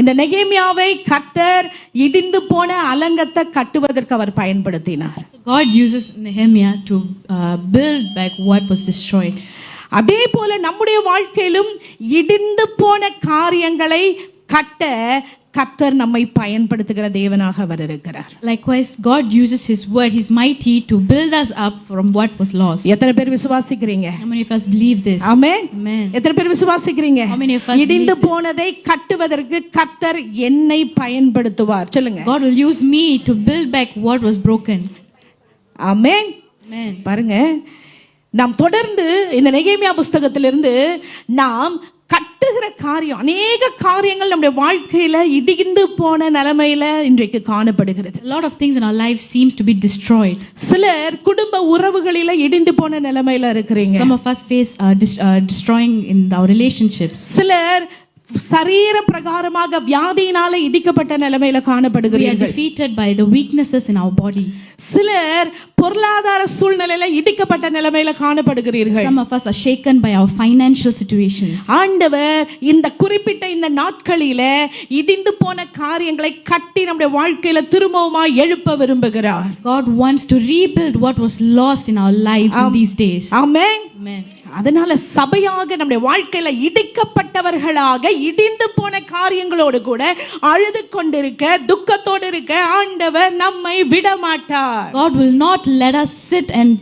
இந்த நெகேமியாவை கர்த்தர் இடிந்து போன அலங்கத்தை கட்டுவதற்கு அவர் பயன்படுத்தினார். God uses Nehemiah to build back what was destroyed. அதே போல நம்முடைய வாழ்க்கையிலும் இடிந்து போன காரியங்களை கட்ட கர்த்தர் நம்மை பயன்படுத்துகிற தேவனாக அவர் இருக்கிறார். Likewise, God uses His word, His mighty, to build us up from what was lost. எத்தனை பேர் விசுவாசிக்கிறீங்க? How many of us believe this? Amen. Amen. எத்தனை பேர் விசுவாசிக்கிறீங்க? How many of us இடிந்து போனதை கட்டுவதற்கு கர்த்தர் என்னை பயன்படுத்துவார். சொல்லுங்க. God will use me to build back what was broken. Amen. Amen. பாருங்க, நாம் தொடர்ந்து இந்த நெகேமியா புத்தகத்திலிருந்து நாம் கட்டுகிற காரியம், அநேக காரியங்கள் நம்முடைய வாழ்க்கையில இடிந்து போன நிலைமையில இன்றைக்கு காணப்படுகிறது. A lot of things in our life seems to be destroyed. சிலர் குடும்ப உறவுகளில இடிந்து போன நிலைமையில இருக்கிறீங்க. Some of us face destroying in our relationships. சிலர் சரீர பிரகாரமாக வியாதியினால இடிக்கப்பட்ட நிலைமையில We are காணப்படுகிறீர்கள். defeated by the weaknesses in our body. சிலர் பொருளாதார சூழ்நிலையில இடிக்கப்பட்ட நிலைமையில காணப்படுகிறீர்கள். Some of us are shaken by our financial situations. ஆண்டவர் இந்த குறிப்பிட்ட இந்த நாட்களில இடிந்து போன காரியங்களை கட்டி நம்முடைய வாழ்க்கையில திரும்பவுமா எழுப்ப விரும்புகிறார். God wants to rebuild what was lost in our lives in these days. Amen. Amen. அதனால சபையாக நம்முடைய வாழ்க்கையில இடிக்கப்பட்டவர்களாக இடிந்து போன காரியங்களோடு கூட அழுது கொண்டிருக்க, துக்கத்தோடு இருக்க ஆண்டவர் நம்மை விட மாட்டார். God will not let us sit and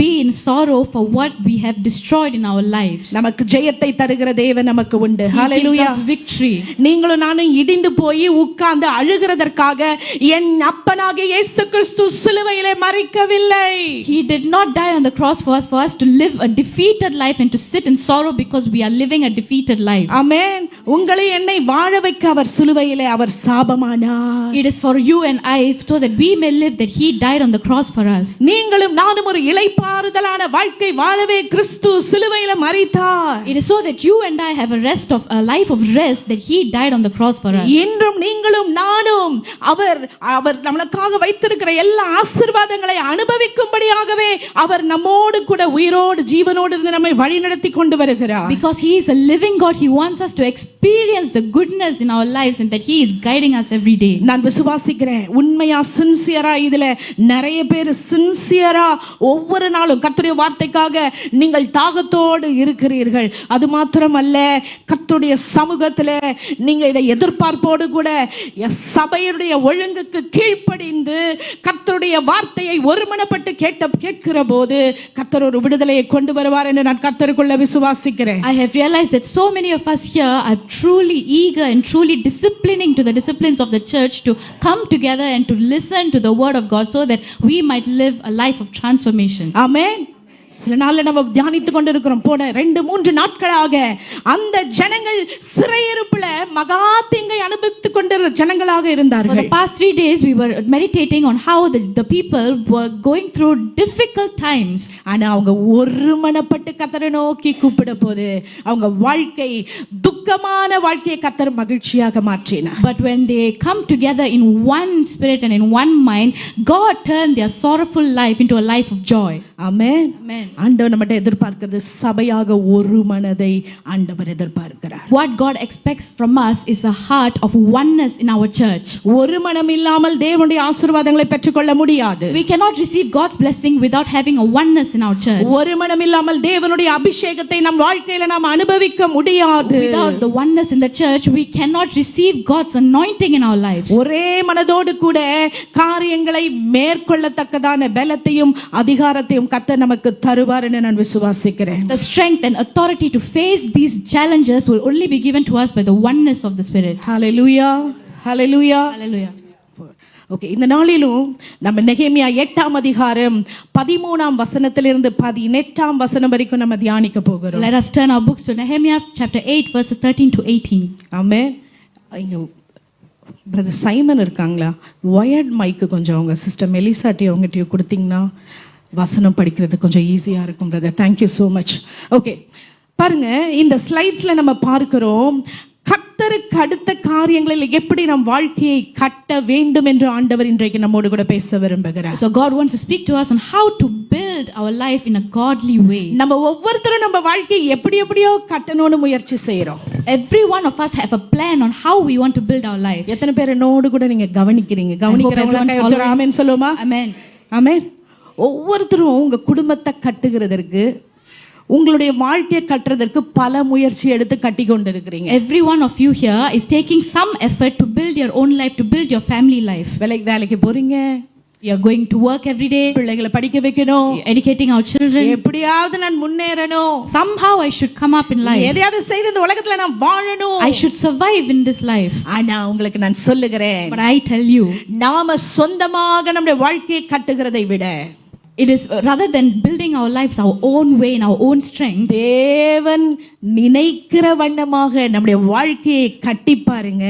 be in sorrow for what we have destroyed in our lives. நமக்கு ஜெயத்தை தருகிற தேவன் நமக்கு உண்டு. He gives hallelujah. us victory. நீங்களும் நானும் இடிந்து போய் உட்கார்ந்து அழுகிறதற்காக என் அப்பனாகிய இயேசு கிறிஸ்து சிலுவையிலே மரிக்கவில்லை. He did not die on the cross for us to live a defeated life and to sit in sorrow because we are living a defeated life. ஆமென். உங்களை என்னை வாழ வைக்க அவர் சிலுவையிலே அவர் சாபமானார். It is for you and I so that we may live, that He died on the cross for us. நீங்களும் நானும் ஒரு இளைப்பாறுதலான வாழ்க்கை வாழவே கிறிஸ்து சிலுவையிலே மரித்தார். It is so that you and I have a life of rest, that He died on the cross for us. இன்றும் நீங்களும் நானும் அவர் நமக்காக வைத்திருக்கிற எல்லா ஆசீர்வாதங்களை அனுபவிக்கும்படியாகவே அவர் நம்மோடு கூட உயிரோடு ஜீவனோடு இருந்து நம்மை வழிநடத்தி கொண்டு வருகிறார். Because He is a living God, He wants us to experience the goodness in our lives and that He is guiding us every day. நான் விசுவாசிக்கிறேன், உண்மையா சின்சியரா இதுல நிறைய பேர் சின்சியரா ஒவ்வொரு நாளும் கர்த்தருடைய வார்த்தைக்காக நீங்கள் தாகத்தோடு இருக்கிறீர்கள். அது மாத்திரமல்ல, கர்த்தருடைய சமூகத்துல நீங்க இதை எதிர்பார்ப்போடு கூட சபையுடைய ஒழுங்குக்கு கீழ்ப்படிந்து கர்த்தருடைய வார்த்தையை ஒருமனப்பட்டு கேட்கிற போது கர்த்தர் ஒரு விடுதலையை கொண்டு வருவார் என்று நான் கர்த்தருக்குள்ள விசுவாசிக்கிறேன். I have realized that so many of us here are truly eager and truly disciplining to the disciplines of the church to come together and to listen to the word of God so that we might live a life of transformation. ஆமென். சில நாள்ல நம்ம தியானித்து கொண்டிருக்கிறோம். போன 2-3 நாட்களாக அந்த ஜனங்கள் சிறையிருப்புல மகா தீங்கை அனுபவித்துக் கொண்டிருந்த ஜனங்களாக For இருந்தார்கள். the past 3 days we were meditating on how the people were going through difficult times. ஆனா அவங்க ஒருமனப்பட்டு கர்த்தரை நோக்கி கூப்பிட போது அவங்க வாழ்க்கை துக்கமான வாழ்க்கையை கர்த்தர் மகிழ்ச்சியாக மாற்றினார். But when they come together in one spirit and in one mind, God turned their sorrowful life into a life of joy. Amen. Amen. ஆண்டவர் நம்மட்ட எதிர்பார்க்கிறது சபையாக ஒரு மனதை ஆண்டவர் எதிர்பார்க்கிறார். What God expects from us is a heart of oneness in our church. ஒரு மனம் இல்லாமல் தேவனுடைய ஆசீர்வாதங்களை பெற்றுக்கொள்ள முடியாது. We cannot receive God's blessing without having a oneness in our church. ஒரு மனம் இல்லாமல் தேவனுடைய அபிஷேகத்தை நம் வாழ்க்கையில நாம் அனுபவிக்க முடியாது. Without the oneness in the church, we cannot receive God's anointing in our lives. ஒரே மனதோடு கூட காரியங்களை மேற்கொள்ளத்தக்கதான பலத்தையும் அதிகாரத்தையும் கர்த்தர் நமக்கு தருவார் என்று நான் விசுவாசிக்கிறேன். The strength and authority to face these challenges will only be given to us by the oneness of the Spirit. Hallelujah, hallelujah. Hallelujah. Okay, இந்த நாளிலும் நம்ம நெகேமியா 8ஆம் அதிகாரம் 13ஆம் வசனத்திலிருந்து 18ஆம் வசனம் வரைக்கும் நம்ம தியானிக்க போகிறோம். Let us turn our books to Nehemiah chapter 8 verses 13 to 18. ஆமென். இங்க பிரதர் சைமன் இருக்காங்களா? வயர்ட் மைக்கு கொஞ்சம் அவங்க சிஸ்டர் மெலிசாட்டி அவங்ககிட்ட கொடுத்தீங்கன்னா வசனம் படிக்கிறது கொஞ்சம் ஈஸியாக இருக்கும் brother. Thank you so much. Okay, பாருங்க, இந்த ஸ்லைட்ஸில் நம்ம பார்க்கிறோம், கர்த்தர் கர்த்தருக்கு அடுத்த காரியங்களில் எப்படி நம் வாழ்க்கையை கட்ட வேண்டும் என்று ஆண்டவர் இன்றைக்கு நம்மோடு கூட பேச விரும்புகிறார். So God wants to speak to us on how to build our life in a godly way. நம்ம ஒவ்வொருத்தரும் நம்ம வாழ்க்கையை எப்படியோ கட்டணும்னு முயற்சி செய்றோம். Every one of us have a plan on how we want to build our lives. எத்தனை பேர் என்னோடு கூட நீங்க கவனிக்கிறீங்க? கவனிக்கிறவங்க ஆமென் சொல்லுமா? Amen. ஆமென். ஒவ்வொருத்தரும் உங்க குடும்பத்தை கட்டுகிறதற்கு, உங்களுடைய வாழ்க்கையை கட்டுறதற்கு பல முயற்சி எடுத்து கட்டி கொண்டு இருக்கிறீங்க. Every one of you here is taking some effort to build your own life, to build your family life. வேலைக்கு போறீங்க, You are going to work every day, பிள்ளைகளை படிக்க வைக்கணும், you're educating our children. எப்படியாவது நான் முன்னேறணும், Somehow I should come up in life. எதையாவது செய்து இந்த உலகத்துல நான் வாழணும், I should survive in this life. ஆனா உங்களுக்கு நான் சொல்லுகிறேன், But I tell you, நாம சொந்தமாக நம்முடைய வாழ்க்கையை கட்டுகிறதை விட it is rather than building our lives our own way in our own strength, தேவன் நினைக்கிற வண்ணமாக நம்முடைய வாழ்க்கையை கட்டி பாருங்க,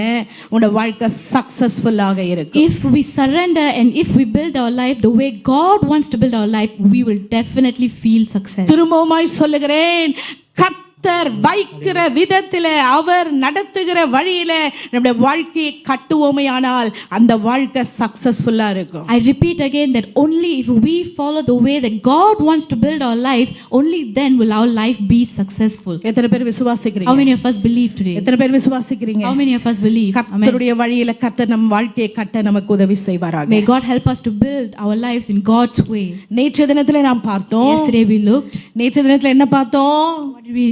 உங்க வாழ்க்கை சக்சஸ்ஃபுல்லாக இருக்கும். if we surrender and if we build our life the way God wants to build our life, we will definitely feel success. திரும்பவுமாய் சொல்லுகிறேன், கர்த்தர் வைக்கிற விதத்தில, அவர் நடத்துகிற வழியில நம்முடைய வாழ்க்கையை கட்டுவோமையானால் அந்த வாழ்க்கை சக்சஸ்ஃபுல்லா இருக்கும். I repeat again that only if we follow the way that God wants to build our life, only then will our life be successful. எத்தனை பேர் விசுவாசிக்கிறீங்க? How many of us believe today? எத்தனை பேர் விசுவாசிக்கிறீங்க? How many of us believe? Amen. கர்த்தருடைய வழியில கர்த்தர் நம் வாழ்க்கையை கட்ட நமக்கு உதவி செய்வாராக. May God help us to build our lives in God's way. நேற்று தினத்துல நாம் பார்த்தோம், Yesterday we looked. நேற்று தினத்துல என்ன பார்த்தோம்? What did we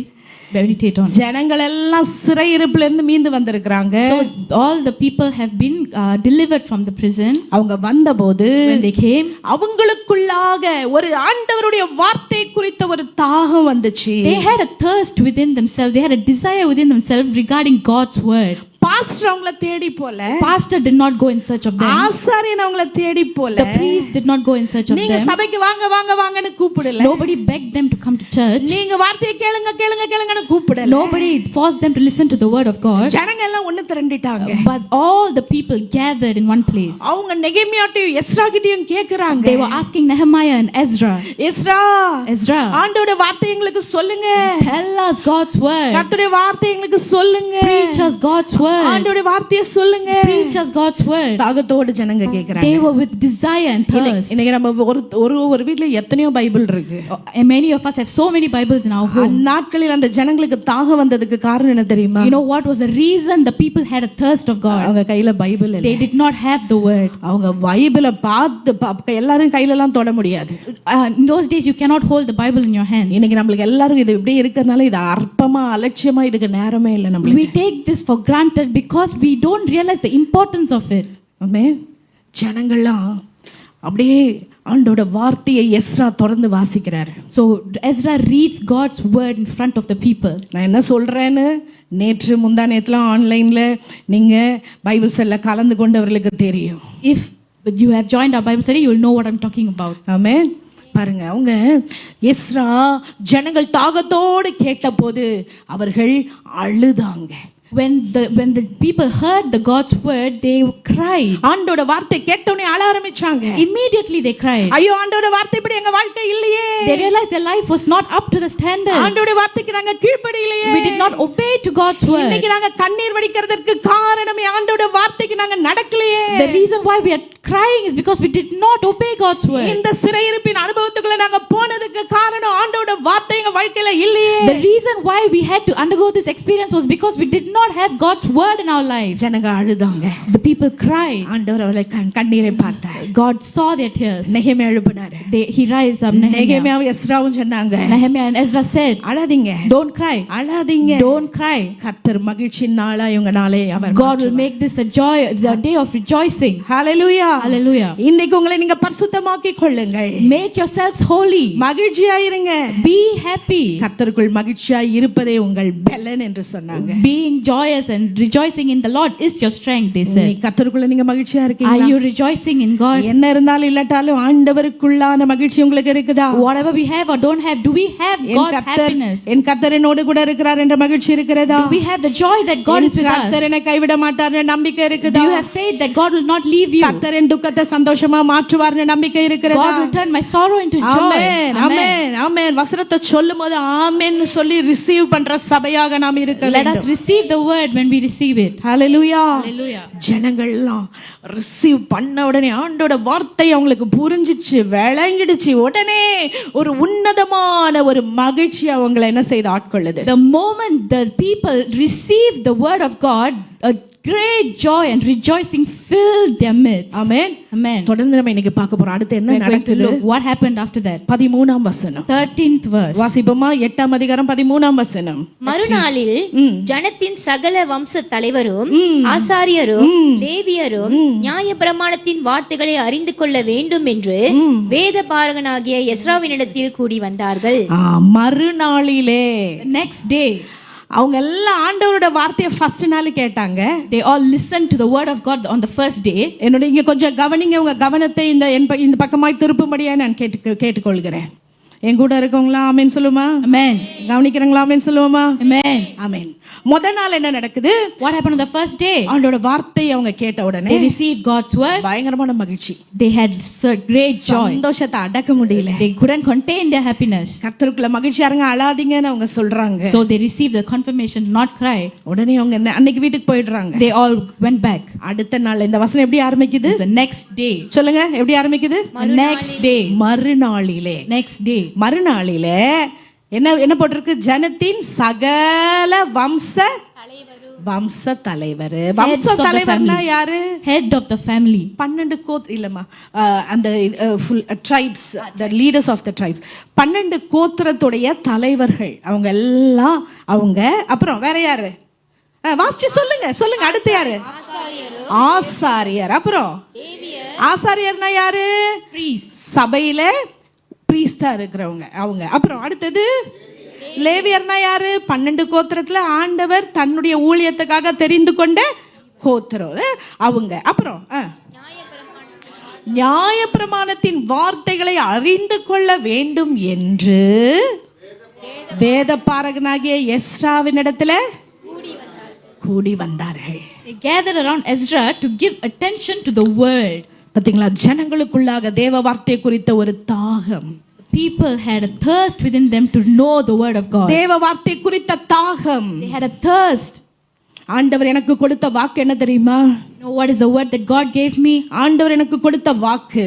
meditate on? ஜனங்கள் எல்லாம் சிறையிருப்புல இருந்து மீண்டு வந்திருக்காங்க. So all the people have been delivered from the prison. அவங்க வந்தபோது When they came, அவங்களுக்குள்ளாக ஒரு ஆண்டவருடைய வார்த்தை குறித்த ஒரு தாகம் வந்துச்சு. they had a thirst within themselves. They had a desire within themselves regarding God's word. Pastor அவங்கள தேடி போல, Pastor did not go in search of them. ஆசாரியன் அவங்கள தேடி போல, The priest did not go in search of நீங்க them. சபைக்கு வாங்க வாங்க வாங்கன்னு கூப்பிடல. Nobody begged them to come to church. நீங்க வார்த்தையை கேளுங்க கேளுங்க கேளுங்கன்னு கூப்பிடல. Nobody forced them to listen to the word of God. ஜனங்க எல்லாம் ஒண்ணு திரண்டிட்டாங்க. But all the people gathered in one place. அவங்க நெகேமியாட்டையும் எஸ்ரா கிட்டயும் கேக்குறாங்க. They were asking Nehemiah and Ezra, Ezra, ஆண்டவருடைய வார்த்தை எங்களுக்கு சொல்லுங்க. tell us God's word. கர்த்தருடைய வார்த்தை எங்களுக்கு சொல்லுங்க. Preach us God's word. ஆண்டவருடைய வார்த்தையை சொல்லுங்க. Preach us God's word. தாகத்தோட ஜனங்க கேக்குறாங்க. They were with desire and thirst. இன்னைக்கு நம்ம ஒரு வீட்ல எத்தனையோ பைபிள் இருக்கு. And many of us have so many Bibles in our home. நாட்களில் அந்த ஜனங்களுக்கு தாகம் வந்ததுக்கு காரணம் என்ன தெரியுமா? You know what was the reason the people had a thirst of God? அவங்க கையில பைபிள் இல்ல. They did not have the word. அவங்க பைபிளை பார்த்து எல்லாரும் கையில எல்லாம் தொட முடியாது. In those days you cannot hold the Bible in your hands. இன்னைக்கு நம்மளுக்கு எல்லாரும் இது இப்படி இருக்கறனால இது அற்பமா அலட்சியமா இதுக்கு நேரமே இல்ல நம்மளுக்கு. We take this for granted because we don't realize the importance of it. ஆமென். ஜனங்கள்லாம் அப்படியே ஆண்டோட வார்த்தையை எஸ்ரா தொடர்ந்து வாசிக்கிறார். So Ezra reads God's word in front of the people. நான் என்ன சொல்றேன்னு நேற்று முந்தா நேத்துலாம் ஆன்லைன்ல நீங்க பைபிள் செல்ல கலந்து கொண்டவர்களுக்கு தெரியும். If you have joined our Bible study, you will know what I'm talking about. ஆமென். பாருங்க, அவங்க எஸ்ரா ஜனங்கள் தாகத்தோடு கேட்டபோது அவர்கள் அழுதாங்க. When the people heard the God's word, they cried. ஆண்டோட வார்த்தை கேட்டோனே அழ ஆரம்பிச்சாங்க. Immediately they cried. ஐயோ, ஆண்டோட வார்த்தைப்படி எங்க வாழ்க்கை இல்லையே. They realized their life was not up to the standard. ஆண்டோட வார்த்தைக்கு நாங்க கீழ்ப்படியலையே. We did not obey to God's word. இன்னைக்கு நாங்க கண்ணீர் வடிக்கிறதற்கு காரணமே ஆண்டோட வார்த்தைக்கு நாங்க நடக்கலையே. The reason why we are crying is because we did not obey God's word. இந்த சிறையிருப்பின் அனுபவத்துக்குள்ள நாங்க போனதுக்கு காரணம் ஆண்டோட வார்த்தை எங்க வாழ்க்கையில இல்லையே. The reason why we had to undergo this experience was because we did not have God's word in our lives. ஜனங்க அழுதாங்க. The people cried. ஆண்டவர் அவளை கண்ணீரை பார்த்தார். God saw their tears. நெகேமியா எழுப்பினார். He raised up Nehemiah. நெகேமியாவும் எஸ்ராவும் சொன்னாங்க, Nehemiah and Ezra said, அழாதீங்க, don't cry. அழாதீங்க, Don't cry. கர்த்தர் மகிழ்ச்சியின் நாளா இவங்க நாளை அவர் God will make this a joy, the day of rejoicing. Hallelujah. Hallelujah. இன்னைக்கு உங்களை நீங்க பரிசுத்தமாக்கிக் கொள்ளுங்கள். Make yourselves holy. மகிழ்ச்சியாயிருங்க. Be happy. கர்த்தருக்குள் மகிழ்ச்சியாய் இருப்பதே உங்கள் பலன் என்று சொன்னாங்க. Being joyous and rejoicing in the Lord is your strength, they said. கர்த்தருக்குள்ள நீங்க மகிழ்ச்சியா Are இருக்கீங்களா? you rejoicing in God? என்ன இருந்தாலும் இல்லாட்டாலும் ஆண்டவருக்குள்ளான மகிழ்ச்சி உங்களுக்கு இருக்குதா? Whatever we have or don't have, do we have God's happiness? என் கர்த்தர் என்னோடு கூட இருக்கிறார் என்ற மகிழ்ச்சி இருக்கிறதா? Do we have the joy that God is with us? கர்த்தர் என்னை கைவிட மாட்டார்ன்ற நம்பிக்கை Do இருக்குதா? you have faith that God will not leave you? கர்த்தர் என் துக்கத்தை சந்தோஷமா மாற்றுவார்ன்ற நம்பிக்கை இருக்கிறதா? God will turn my sorrow into joy. ஆமென் ஆமென் ஆமென். வசனத்தை சொல்லும்போது ஆமென் சொல்லி ரிசீவ் பண்ற சபையாக நாம் இருக்க Let us வேண்டும். receive the word when we receive it. Hallelujah. Hallelujah. ஜனங்கள்லாம் ரிசீவ் பண்ண உடனே ஆண்டோட வார்த்தை அவங்களுக்கு புரிஞ்சிச்சு, விளங்கிடுச்சு. உடனே ஒரு உன்னதமான ஒரு மகிழ்ச்சி அவங்களை என்ன செய்து ஆட்கொள்ளுது. The moment the people receive the word of God, a great joy and rejoicing filled their midst. Amen. Amen. தொடர்ந்து நம்ம இன்னைக்கு பார்க்க போறோம். அடுத்து என்ன We are going to நடக்குது? look what happened after that. 13ஆம் வசனம் 13th verse. வாசிப்போமா? 8ஆம் அதிகாரம் 13ஆம் வசனம். மறுநாளில் ஜனத்தின் சகல வம்ச தலைவரும் ஆசாரியரும் லேவியரும் நியாயப்பிரமாணத்தின் வார்த்தைகளை அறிந்து கொள்ள வேண்டும் என்று வேத பாரகனாகிய எஸ்ராவினிடத்தில் கூடி வந்தார்கள். மறுநாளிலே, The next day, அவங்க எல்லாம் ஆண்டவரோட வார்த்தையை ஃபர்ஸ்ட் நாள் கேட்டாங்க. they all listened to the word of God on the first day. என்னோட இங்க கொஞ்சம் கவனிங்க, உங்க கவனத்தை இந்த பக்கமாய் திருப்பும்படியா நான் கேட்டுக்கொள்கிறேன். என் கூட இருக்கவங்களா ஆமென் சொல்லுமா? Amen. கவனிக்கிறீங்களா? ஆமென் சொல்லுவோமா? Amen. ஆமென். முதல் நாள் என்ன நடக்குது? What happened on the first day? ஆண்டவரோட வார்த்தையை அவங்க கேட்ட உடனே They received God's word. பயங்கரமான மகிழ்ச்சி. They had great joy. சந்தோஷத்தை அடக்க முடியல. They couldn't contain their happiness. கர்த்தருக்குள்ள மகிழ்ச்சி யாருங்க அழாதீங்கன்னு அவங்க சொல்றாங்க. So they received the confirmation to not cry. உடனே அவங்க அன்னைக்கு வீட்டுக்கு போயிடுறாங்க. They all went back. அடுத்த நாள் இந்த வசனம் எப்படி ஆரம்பிக்குது? The next day. சொல்லுங்க, எப்படி ஆரம்பிக்குது? The next day. மறுநாளிலே. Next day. மறுநாளிலே என்ன போட்டிருக்கு? ஜனத்தின் சகல வம்ச தலைவர். வம்ச தலைவர்னா யாரு? Head of the family. 12 இல்லம்மா, அந்த tribes, the leaders of the tribes, 12 கோத்திரத்துடைய தலைவர்கள் அவங்க எல்லாம். அவங்க அப்புறம் வேற யாரு? வாசிச்சு சொல்லுங்க அடுத்து யாரு? ஆசாரியர். அப்புறம் ஆசாரியர்னா யாரு? சபையில பிரீஸ்டா இருக்கிறவங்க அவங்க. அப்புறம் அடுத்தது லேவியர்னா யாரு? 12 கோத்திரத்துல ஆண்டவர் தன்னுடைய ஊழியத்துக்காக தெரிந்து கொண்ட கோத்திரம் அவங்க. அப்புறம் நியாயப்பிரமாணத்தின் வார்த்தைகளை அறிந்து கொள்ள வேண்டும் என்று வேத பாரகனாகிய எஸ்ராவினிடத்துல கூடி வந்தார்கள். They gathered around Ezra to give attention to the word. பாத்தீங்களா? ஜனங்களுக்குள்ளாக தேவ வார்த்தை குறித்த ஒரு தாகம். People had a thirst within them to know the word of God. தேவ வார்த்தை குறித்த தாகம். They had a thirst. ஆண்டவர் எனக்கு கொடுத்த வாக்கு என்ன தெரியுமா? You know what is the word that God gave me? ஆண்டவர் எனக்கு கொடுத்த வாக்கு,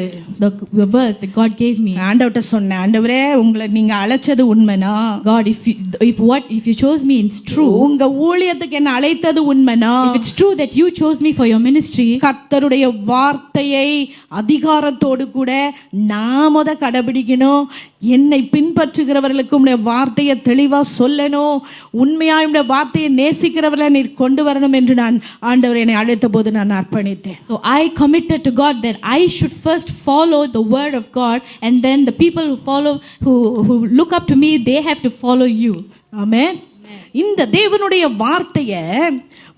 The verse that God gave me. ஆண்டவர்ட்ட சொன்னேன், ஆண்டவரே உங்களை நீங்க அழைச்சது உண்மைனா? God, if you chose me, it's true. உங்க ஊழியத்துக்கு என்ன அழைத்தது உண்மைனா? If it's true that you chose me for your ministry, கர்த்தருடைய வார்த்தையை அதிகாரத்தோடு கூட நான் கடைபிடிக்கணும். என்னை பின்பற்றுகிறவர்களுக்கு உடைய வார்த்தையை தெளிவா சொல்லணும். உண்மையா உடைய வார்த்தையை நேசிக்கிறவர்களை நீர் கொண்டு வரணும் என்று நான் ஆண்டவர் என்னை அழைத்த போது நான் அர்ப்பணித்தேன். So I committed to God that I should first follow the word of God, and then the people who look up to me, they have to follow you. ஆமென். இந்த தேவனுடைய வார்த்தையை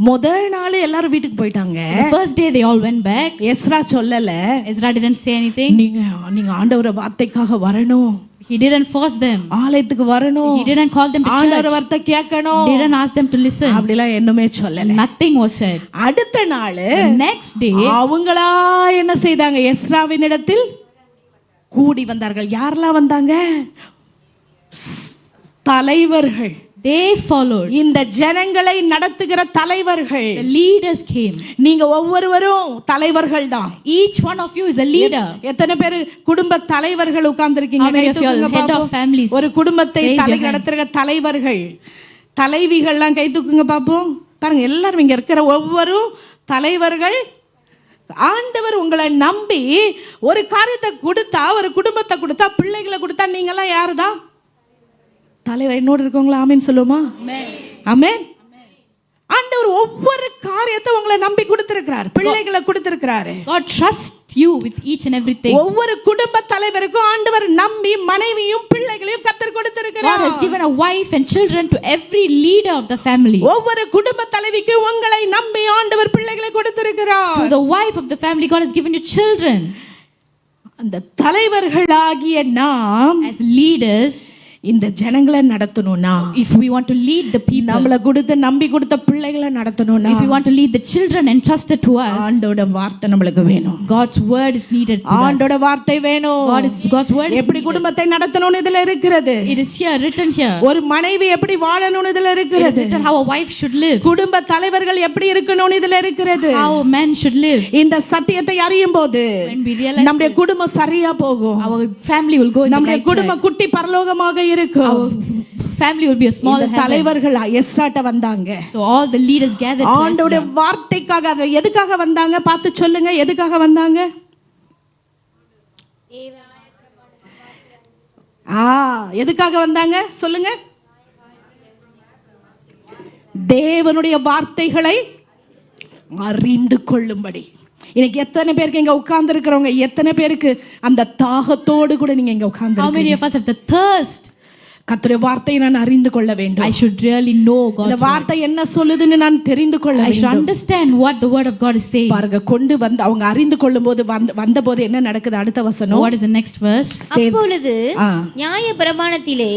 முதல் நாள் எல்லாரும் வீட்டுக்கு போயிட்டாங்க. The first day they all went back. Ezra சொல்லல. Ezra didn't say anything. நீங்க ஆண்டவர வார்த்தைக்காக வரணும். He didn't force them. ஆலயத்துக்கு வரணும். He didn't call them to church. ஆண்டவர வார்த்தை கேட்கணும். He didn't ask them to listen. அப்படிலாம் என்னமே சொல்லல. Nothing was said. அடுத்த நாள் The next day அவங்களா என்ன செய்தாங்க? எஸ்ராவினிடத்தில் கூடி வந்தார்கள். யாரெல்லாம் வந்தாங்க? தலைவர்கள். they followed. இந்த ஜனங்களை நடத்துகிற தலைவர்கள். The leaders came. நீங்க ஒவ்வொருவரும் தலைவர்கள் தான். Each one of you is a leader. எத்தனை பேர் குடும்ப தலைவர்கள் உட்கார்ந்திருக்கீங்க? How many of you are head of families? ஒரு குடும்பத்தை நடத்துகிற தலைவர்கள், தலைவிகள்லாம் கை தூக்குங்க பாப்போம். பாருங்க, எல்லாரும் இங்க இருக்கிற ஒவ்வொரு தலைவர்கள். ஆண்டவர் உங்களை நம்பி ஒரு காரியத்தை கொடுத்தா, ஒரு குடும்பத்தை கொடுத்தா, பிள்ளைகளை கொடுத்தா, நீங்க எல்லாம் யாருதான் தலைவர்? என்னோட இருக்கவங்களா ஆமென் சொல்லுமா? ஆமென். ஆண்டவர் ஒவ்வொரு காரியத்தை உங்களை நம்பி கொடுத்திருக்கிறார், பிள்ளைகளை கொடுத்திருக்கிறாரு. God trusts you with each and everything. ஒவ்வொரு குடும்ப தலைவருக்கும் ஆண்டவர் நம்பி மனைவியும் பிள்ளைகளையும் கர்த்தர் கொடுத்திருக்கிறார். God has given a wife and children to every leader of the family. ஒவ்வொரு குடும்ப தலைவிக்கு உங்களை நம்பி ஆண்டவர் பிள்ளைகளை கொடுத்திருக்கிறார். To the wife of the family, God has given you children. அந்த தலைவர்களாகிய நாம் as leaders, இந்த ஜனங்களை நடத்தணும்னா, if we want to lead the people, நம்மள நம்பி கொடுத்த பிள்ளைகளை நடத்தணும்னா, if we want to lead the children entrusted to us, ஆண்டோட வார்த்தை நம்மளுக்கு வேணும். God's word is needed with us. ஆண்டோட வார்த்தை வேணும். God's word is எப்படி needed. குடும்பத்தை நடத்தணும்னு இதுல இருக்கிறது. It is here, written here. ஒரு மனைவி எப்படி வாழணும்னு இதுல It is இருக்கிறது. written how a wife should live, குடும்ப தலைவர்கள் எப்படி இருக்கணும்னு இதுல இருக்கிறது. how a man should live. இந்த சத்தியத்தை அறியும் போது When we realize நம்முடைய குடும்பம் சரியா போகும். our family will go in the நம்முடைய right குடும்பம் track. குட்டி பரலோகமாக இருக்கும். Our family will be a small இந்த heaven. தலைவர்கள் எஸ்ராட்ட வந்தாங்க. So all the leaders gathered to ஆண்டோட Ezra. வார்த்தைக்காக, அதை எதுக்காக வந்தாங்க பார்த்து சொல்லுங்க. எதுக்காக வந்தாங்க? எதுக்காக வந்தாங்க சொல்லுங்க. தேவனுடைய வார்த்தைகளை அறிந்து கொள்ளும்படி. இன்னைக்கு எத்தனை பேருக்கு இங்க உட்கார்ந்து இருக்கிறவங்க, எத்தனை பேருக்கு அந்த தாகத்தோடு கூட நீங்க இங்க How உட்கார்ந்து many of us have the thirst? கர்த்தருடைய வார்த்தையை நான் அறிந்து கொள்ள வேண்டும். I should really know God's இந்த word. வார்த்தை என்ன சொல்லுதுன்னு நான் தெரிந்து கொள்ள I should வேண்டும். understand what the word of God is saying. பாருங்க, கொண்டு வந்து அவங்க அறிந்து கொள்ளும்போது வந்தபோது என்ன நடக்குது? அடுத்த வசனம். What is the next verse? அப்பொழுது ஆ. நியாய பிரமாணத்திலே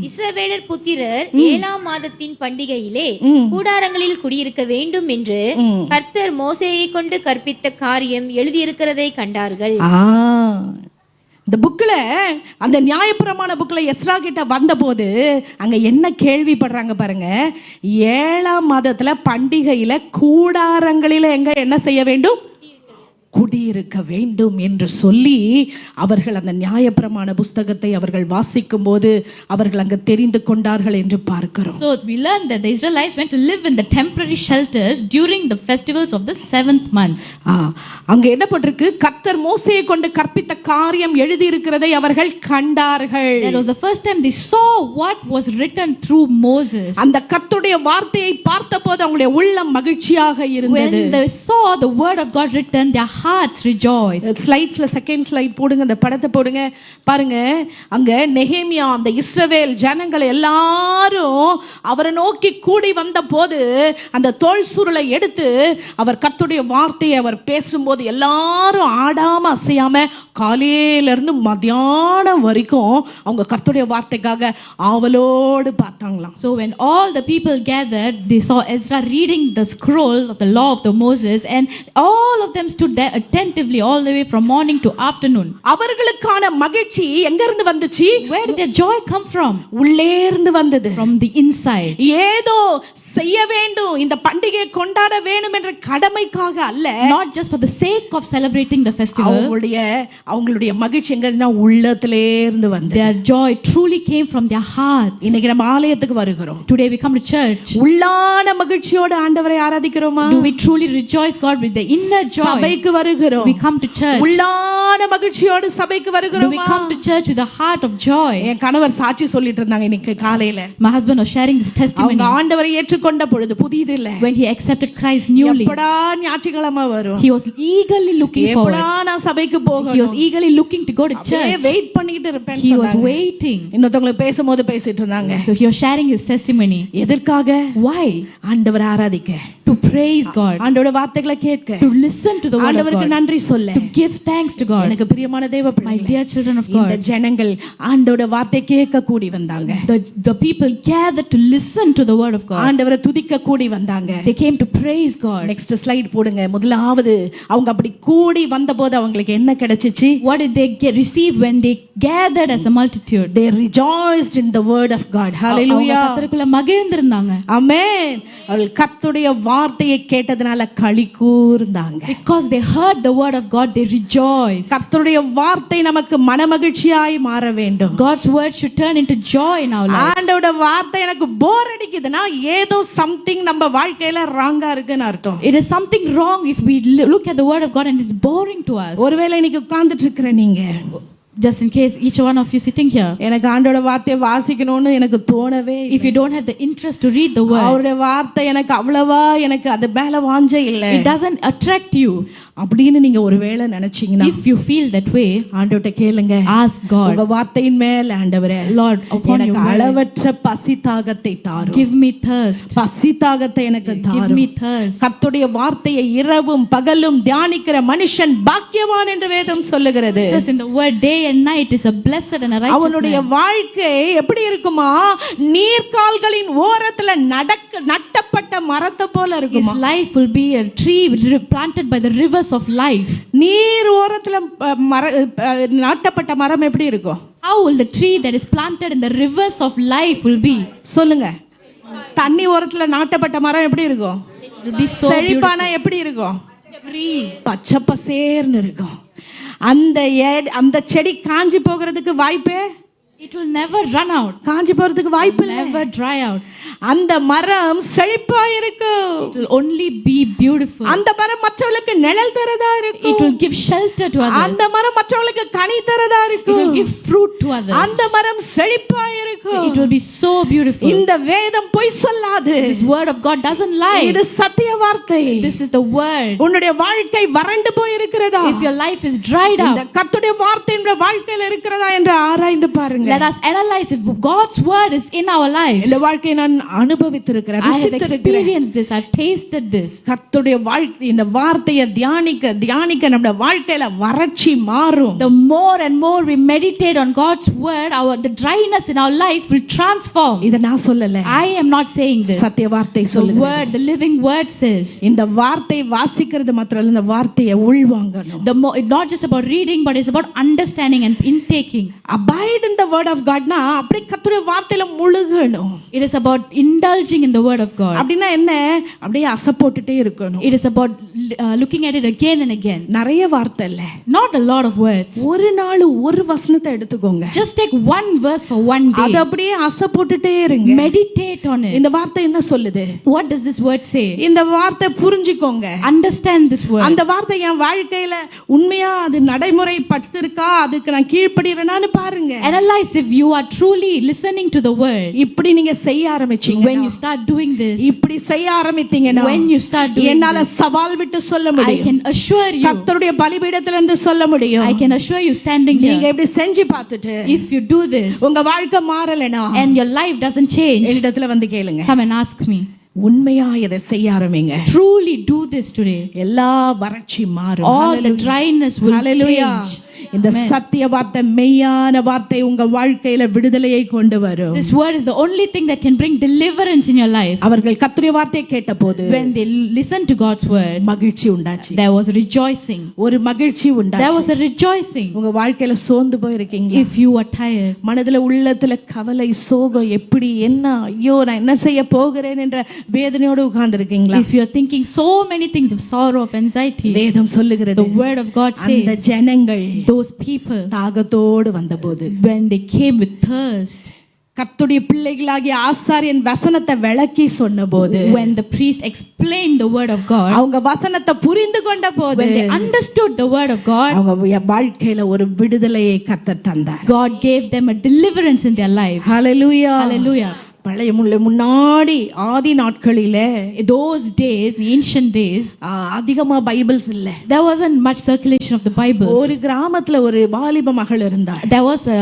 இஸ்ரவேலர் புத்திரர் 7ஆம் மாதத்தின் பண்டிகையிலே கூடாரங்களில் குடியிருக்க வேண்டும் என்று கர்த்தர் மோசேயை கொண்டு கற்பித்த காரியம் எழுதியிருக்கிறதை கண்டார்கள். இந்த புக்ல, அந்த நியாயப்பிரமாண புக்ல எஸ்ரா கிட்ட வந்தபோது அங்க என்ன கேள்விப்படுறாங்க பாருங்க. 7ஆம் மாதத்துல பண்டிகையில கூடாரங்களில எங்க என்ன செய்ய வேண்டும்? குடியிருக்க வேண்டும் என்று சொல்லி அவர்கள் அந்த நியாயப்பிரமாண புஸ்தகத்தை அவர்கள் வாசிக்கும் போது அவர்கள் அங்க தெரிந்து கொண்டார்கள் என்று பார்க்கிறோம். So we learned that the Israelites went to live in the temporary shelters during the festivals of the 7th month. அங்க என்ன பட்டிருக்கு? கர்த்தர் மோசேயை கொண்டு கற்பித்த காரியம் எழுதி இருக்கிறதை அவர்கள் கண்டார்கள். That was the first time they saw what was written through Moses. அந்த கர்த்தருடைய வார்த்தையை பார்த்தபோது அவங்களுடைய உள்ளம் மகிழ்ச்சியாக இருந்தது. When they saw the word of God written, their hearts rejoiced. ஸ்லைட்ஸ்ல செகண்ட் ஸ்லைட் போடுங்க, அந்த படத்தை போடுங்க. பாருங்க, அங்க நெகேமியா அந்த இஸ்ரவேல் ஜனங்கள் எல்லாரும் அவரை நோக்கி கூடி வந்த போது அந்த தோல் சுருளை எடுத்து அவர் கர்த்தருடைய வார்த்தையை அவர் பேசும்போது எல்லாரும் ஆடாம அசையாம காலையில இருந்து மத்தியானம் வரைக்கும் அவங்க கர்த்தருடைய வார்த்தைக்காக ஆவலோடு பார்த்தாங்களாம். So when all the people gathered, they saw Ezra reading the scroll of the law of the Moses, and all of them stood there attentively all the way from morning to afternoon. அவர்களுக்கான மகிழ்ச்சி எங்க இருந்து வந்துச்சு? Where did their joy come from? உள்ளே இருந்து வந்தது. From the inside. ஏதோ செய்ய வேண்டும், இந்த பண்டிகையை கொண்டாட வேண்டும் என்ற கடமைக்காக அல்ல. Not just for the sake of celebrating the festival. அவங்களுடைய மகிழ்ச்சி எங்க இருந்துனா உள்ளத்திலே இருந்து வந்தது. Their joy truly came from their hearts. இன்னைக்கு நம்ம ஆலயத்துக்கு வருகிறோம். Today we come to church. உள்ளான மகிழ்ச்சியோடு ஆண்டவரை ஆராதிக்கிறோமா? Do we truly rejoice God with the inner joy? சபைக்கு வருகிறோம். We come to church. உள்ளான மகிழ்ச்சியோடு சபைக்கு வருகிறோமா? Do we come to church with a heart of joy? என் கணவர் சாட்சி சொல்லிட்டு இருந்தாங்க இன்னைக்கு காலையில. My husband was sharing this testimony. அவங்க ஆண்டவரை ஏற்றுக்கொண்ட பொழுது புதியது இல்ல. When he accepted Christ newly. எப்படா ஞாயிற்றுக்கிழமை வரும்? He was eagerly looking forward. எப்படா நான் சபைக்கு போகணும்? He was eagerly looking to go to church. Wait பண்ணிட்டு இருப்பேன். He was waiting. இன்னொருத்தவங்களுக்கு பேசும்போது பேசிட்டு இருந்தாங்க. So he was sharing his testimony. எதற்காக? Why? ஆண்டவரை ஆராதிக்க. To praise God. ஆண்டவருடைய வார்த்தைகளை கேட்க. To listen to the word of ஆண்டவருக்கு God. நன்றி சொல்ல. To give thanks to God. எனக்கு பிரியமான தேவ My பிள்ளைகளே, dear children of இந்த God. ஜனங்கள் ஆண்டவருடைய வார்த்தை கேட்க கூடி வந்தாங்க. The people gathered to listen to the word of God. ஆண்டவரை துதிக்க கூடி வந்தாங்க. They came to praise God. Next slide போடுங்க. முதலாவது அவங்க அப்படி கூடி வந்தபோது அவங்களுக்கு என்ன கிடைச்சிச்சு? What did they receive when they gathered as a multitude? They rejoiced in the word of God. Hallelujah. கர்த்தருக்குள்ள மகிழ்ந்திருந்தாங்க. ஆமென். அவர்கள் கர்த்தருடைய வார்த்தையை கேட்டதனால களி கூர்ந்தாங்க. Because they heard the word of God, they rejoiced. கர்த்தருடைய வார்த்தை நமக்கு மனமகிழ்ச்சியாய் மாற வேண்டும். God's word should turn into joy in our lives. ஆண்டவருடைய வார்த்தை எனக்கு போர் அடிக்குதுன்னா ஏதோ சம்திங் நம்ம வாழ்க்கையில ராங்கா இருக்குன்னு அர்த்தம். It is something wrong if we look at the word of God and it's boring to us. ஒருவேளை இன்னைக்கு உட்கார்ந்துட்டு இருக்கிற நீங்க Just in case each one of you sitting here, எனக்கு ஆண்டோட வார்த்தையை வாசிக்கணும்னு எனக்கு தோணவே இல்லை. if you don't have the interest to read the word, அவருடைய வார்த்தை எனக்கு அவ்வளவா எனக்கு அது மேல வாஞ்சே இல்லை it doesn't attract you. அப்படின்னு நீங்க ஒருவேளை நினைச்சீங்கன்னா If you feel that way, ஆண்டவர்ட்ட கேளுங்க. ask God, உங்க வார்த்தையின் மேல் ஆண்டவரே, Lord, upon எனக்கு your word, அளவற்ற பசி தாகத்தை தாரும். give me thirst, பசி தாகத்தை எனக்கு give தாரும். me thirst. கர்த்தருடைய வார்த்தையை இரவும் பகலும் தியானிக்கிற மனுஷன் பாக்கியவான் என்று வேதம் சொல்லுகிறது. It says in the word, day and night is a blessed and a righteous அவனுடைய man. வாழ்க்கை எப்படி இருக்குமா? நீர்க்கால்களின் ஓரத்துல நட்டப்பட்ட மரத்தை போல His இருக்குமா? life will be a tree planted by the rivers of life. நீர் ஓரத்துல நாட்டப்பட்ட மரம் எப்படி இருக்கும்? How will the tree that is planted in the rivers of life will be? சொல்லுங்க. தண்ணி ஓரத்துல நாட்டப்பட்ட மரம் எப்படி இருக்கும்? It will be so செழிப்பான எப்படி இருக்கும்? green. பச்சை பசேர்னு இருக்கும். அந்த செடி காஞ்சி போகிறதுக்கு வாய்ப்பே, It will never run out, காஞ்சி போறதுக்கு வாய்ப்பு இல்லை. never dry out. அந்த மரம் செழிப்பா இருக்கும். It will only be beautiful. அந்த மரம் மற்றவங்களுக்கு நிழல் தரதா It இருக்கும். will give shelter to others. அந்த மரம் மற்றவங்களுக்கு கனி தரதா It will இருக்கும். give fruit to others. அந்த மரம் செழிப்பா இருக்கும். It will be so beautiful. இந்த வேதம் பொய் சொல்லாது. This word of God doesn't lie. இது சத்திய வார்த்தை. This is the word. உன்னுடைய வாழ்க்கை வறண்டு போய் இருக்கிறதா? If your life is dried இந்த up, கர்த்தருடைய வார்த்தை உன்னுடைய வாழ்க்கையில இருக்கிறதா என்று ஆராய்ந்து பாருங்க. let us analyze if God's word is in our lives. இந்த வாழ்க்கையை நான் அனுபவித்திருக்கிறேன், I have ருசித்திருக்கிறேன். experienced this. I've tasted this. கர்த்தருடைய வாழ்க்கை, இந்த வார்த்தையை தியானிக்க நம்முடைய வாழ்க்கையில வறட்சி மாறும். The more and more we meditate on God's word, the dryness in our life will transform. இத நான் சொல்லல, I am not saying this. சத்திய வார்த்தை The சொல்லுது. word, the living word says. இந்த வார்த்தை வாசிக்கிறது மாத்திரம் இல்ல, இந்த வார்த்தையை உள்வாங்கணும். It's not just about reading, but it's about understanding and intaking. Abide in the word of God னா அப்படியே கர்த்தருடைய வார்த்தையில முழுகணும். It is about indulging in the word of God. அப்படினா என்ன? அப்படியே அசை போட்டுட்டே இருக்கணும். It is about looking at it again and again. நிறைய வார்த்தை இல்ல, Not a lot of words. ஒரு நாள் ஒரு வசனத்தை எடுத்துக்கோங்க. Just take one verse for one day. அது அப்படியே அசை போட்டுட்டே இருங்க. Meditate on it. இந்த வார்த்தை என்ன சொல்லுது? What does this word say? இந்த வார்த்தை புரிஞ்சுக்கோங்க. Understand this word. அந்த வார்த்தை என் வாழ்க்கையில உண்மையா அது நடைமுறைப்படுத்திருக்கா, அதுக்கு நான் கீழ்ப்படிறேனான்னு பாருங்க. Analyze if you are truly listening to the word. இப்படி நீங்க செய்ய ஆரம்பிச்சீங்க, When you start doing this, இப்படி செய்ய ஆரம்பித்தீங்கன்னா when you start doing என்னால this, சவால் விட்டு சொல்ல I முடியும். can assure you, கர்த்தருடைய பலிபீடத்துல இருந்து சொல்ல முடியும். I can assure you standing நீங்க here, இப்படி செஞ்சு பார்த்துட்டு if you do this உங்க வாழ்க்கை மாறலனா and your life doesn't change, என்னிடத்துல வந்து கேளுங்க. come and ask me. உண்மையா இதை செய்ய ஆரம்பிங்க. Truly do this today. எல்லா வறட்சி மாறும். All the dryness will Hallelujah. change. இந்த சத்திய வார்த்தை, மெய்யான வார்த்தை உங்க வாழ்க்கையில விடுதலையை கொண்டு வரும். This word is the only thing that can bring deliverance in your life. அவர்கள் கர்த்தருடைய வார்த்தையை கேட்டபோது When they listened to God's word, மகிழ்ச்சி உண்டாச்சு. there was rejoicing. ஒரு மகிழ்ச்சி There உண்டாச்சு. was a rejoicing. உங்க வாழ்க்கையில சோர்ந்து போயிருக்கீங்க, If you are tired, மனதுல உள்ளத்துல கவலை சோகம், எப்படி என்ன, ஐயோ நான் என்ன செய்ய போகிறேன் என்ற வேதனையோடு உட்கார்ந்து இருக்கீங்களா? if you are thinking so many things of sorrow, of anxiety, வேதம் சொல்லுகிறது, the word of God அந்த says, ஜனங்கள் those people, தாகத்தோடு வந்தபோது, when they came with thirst, கர்த்தருடைய பிள்ளைகளாகிய ஆசாரியன் வசனத்தை விளக்கி சொன்னபோது, when the priest explained the word of God, அவங்க வசனத்தை புரிந்து கொண்ட போது, when they understood the word of God, அவங்க வாழ்க்கையில ஒரு விடுதலையை கர்த்தர் தந்தார். God gave them a deliverance in their lives. Hallelujah. Hallelujah. பழைய முன்னாடி ஆதி நாட்களிலே, Those days, the ancient days, அதிகமா பைபிள்ஸ் இல்ல. there wasn't much circulation of the Bible. ஒரு கிராமத்துல ஒரு வாலிப மகள் இருந்தாள். There was a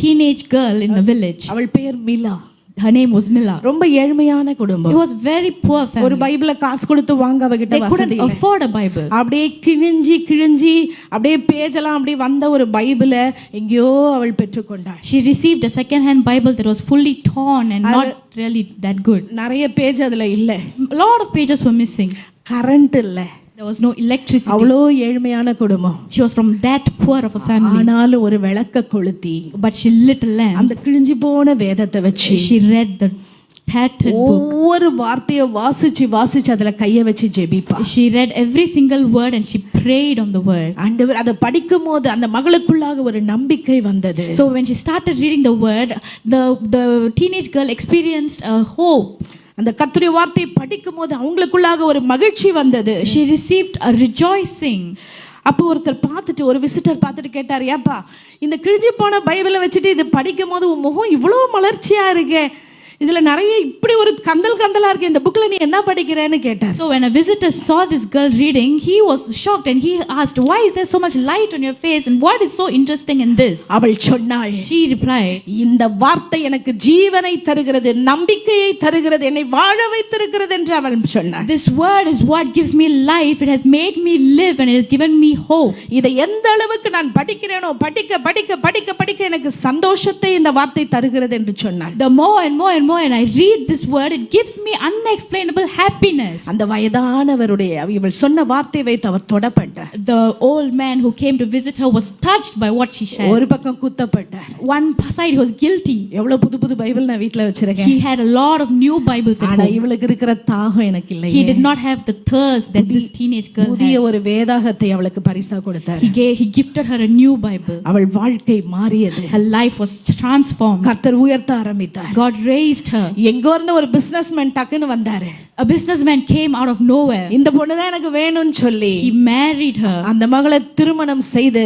teenage girl in the village. அவள் பேர் மிலா. Her name was Mila. ரொம்ப ஏழ்மையான It குடும்பம். was very poor ஒரு family. பைபிளை காசு கொடுத்து வாங்க அவகிட்ட They வசதி couldn't இல்லை. afford a Bible. அப்படியே கிழிஞ்சி அப்படியே பேஜெல்லாம் அப்படியே வந்த ஒரு பைபிளை எங்கேயோ அவள் பெற்றுக்கொண்டாள். She received a second-hand Bible that was fully torn and not really that good. நிறைய பேஜ் அதுல இல்ல. A lot of pages were missing. Current இல்ல. There was no electricity. அவ்வளோ ஏழ்மையான குடும்பம். She was from that poor of a family. ஆனாலும் ஒரு விளக்க கொளுத்தி, But she lit a lamp. அந்த கிழிஞ்சி போன வேதத்தை வச்சு She read the tattered book. ஒவ்வொரு வார்த்தையை வாசிச்சு அதுல கைய வச்சு ஜெபிப்பா. She read every single word and she prayed on the word. ஆண்டவர் அதை படிக்கும் போது அந்த மகளுக்குள்ளாக ஒரு நம்பிக்கை வந்தது. So when she started reading the word, the teenage girl experienced a hope. அந்த கர்த்தருடைய வார்த்தையை படிக்கும் போது அவங்களுக்குள்ளாக ஒரு மகிழ்ச்சி வந்தது. She received a rejoicing. அப்போ ஒருத்தர் பார்த்துட்டு, ஒரு விசிட்டர் பார்த்துட்டு கேட்டார், ஏப்பா இந்த கிழிஞ்சு போன பைபிளை வச்சுட்டு இது படிக்கும் போது உன் முகம் இவ்வளோ மலர்ச்சியா இருக்கே, இதுல நிறைய இப்படி ஒரு கந்தலா இருக்கு, இந்த புக்ல நீ என்ன படிக்கிறேன்னு கேட்டார். So when a visitor saw this girl reading, he was shocked and he asked, why is there so much light on your face and what is so interesting in this? அவள் சொன்னாள், She replied, இந்த வார்த்தை எனக்கு ஜீவனை தருகிறது, நம்பிக்கையை தருகிறது, என்னை வாழ வைத்திருக்கிறது என்று அவள் சொன்னாள். this word is what gives me life, it has made me live and it has given me hope. இதை எந்த அளவுக்கு நான் படிக்கிறேனோ, படிக்க படிக்க படிக்க படிக்க எனக்கு சந்தோஷத்தை இந்த வார்த்தை தருகிறது என்று சொன்னாள். The more and more and I read this word, it gives me unexplainable happiness. அந்த வயதானவருடைய இவள் சொன்ன வார்த்தையை வைத்து அவர் தொடப்பட்டார். The old man who came to visit her was touched by what she shared. ஒரு பக்கம் குத்தப்பட்டார். One side he was guilty. எவ்வளவு புது புது பைபிள் நான் வீட்ல வச்சிருக்கேன். He had a lot of new Bibles at ஆனா home. இவளுக்கு இருக்கிற தாகம் எனக்கு இல்லை. He did not have the thirst that this teenage girl புதிய had. ஒரு வேதாகத்தை அவளுக்கு பரிசா கொடுத்தார். He gifted her a new Bible. அவள் வாழ்க்கை மாறியது. Her life was transformed. கர்த்தர் உயர்த்த ஆரம்பித்தார். God raised her. எங்கோ இருந்த ஒரு பிசினஸ்மேன் டக்குன்னு வந்தாரு. A businessman came out of nowhere. இந்த பொண்ணு தான் எனக்கு வேணும்னு சொல்லி He married her. அந்த மகளை திருமணம் செய்து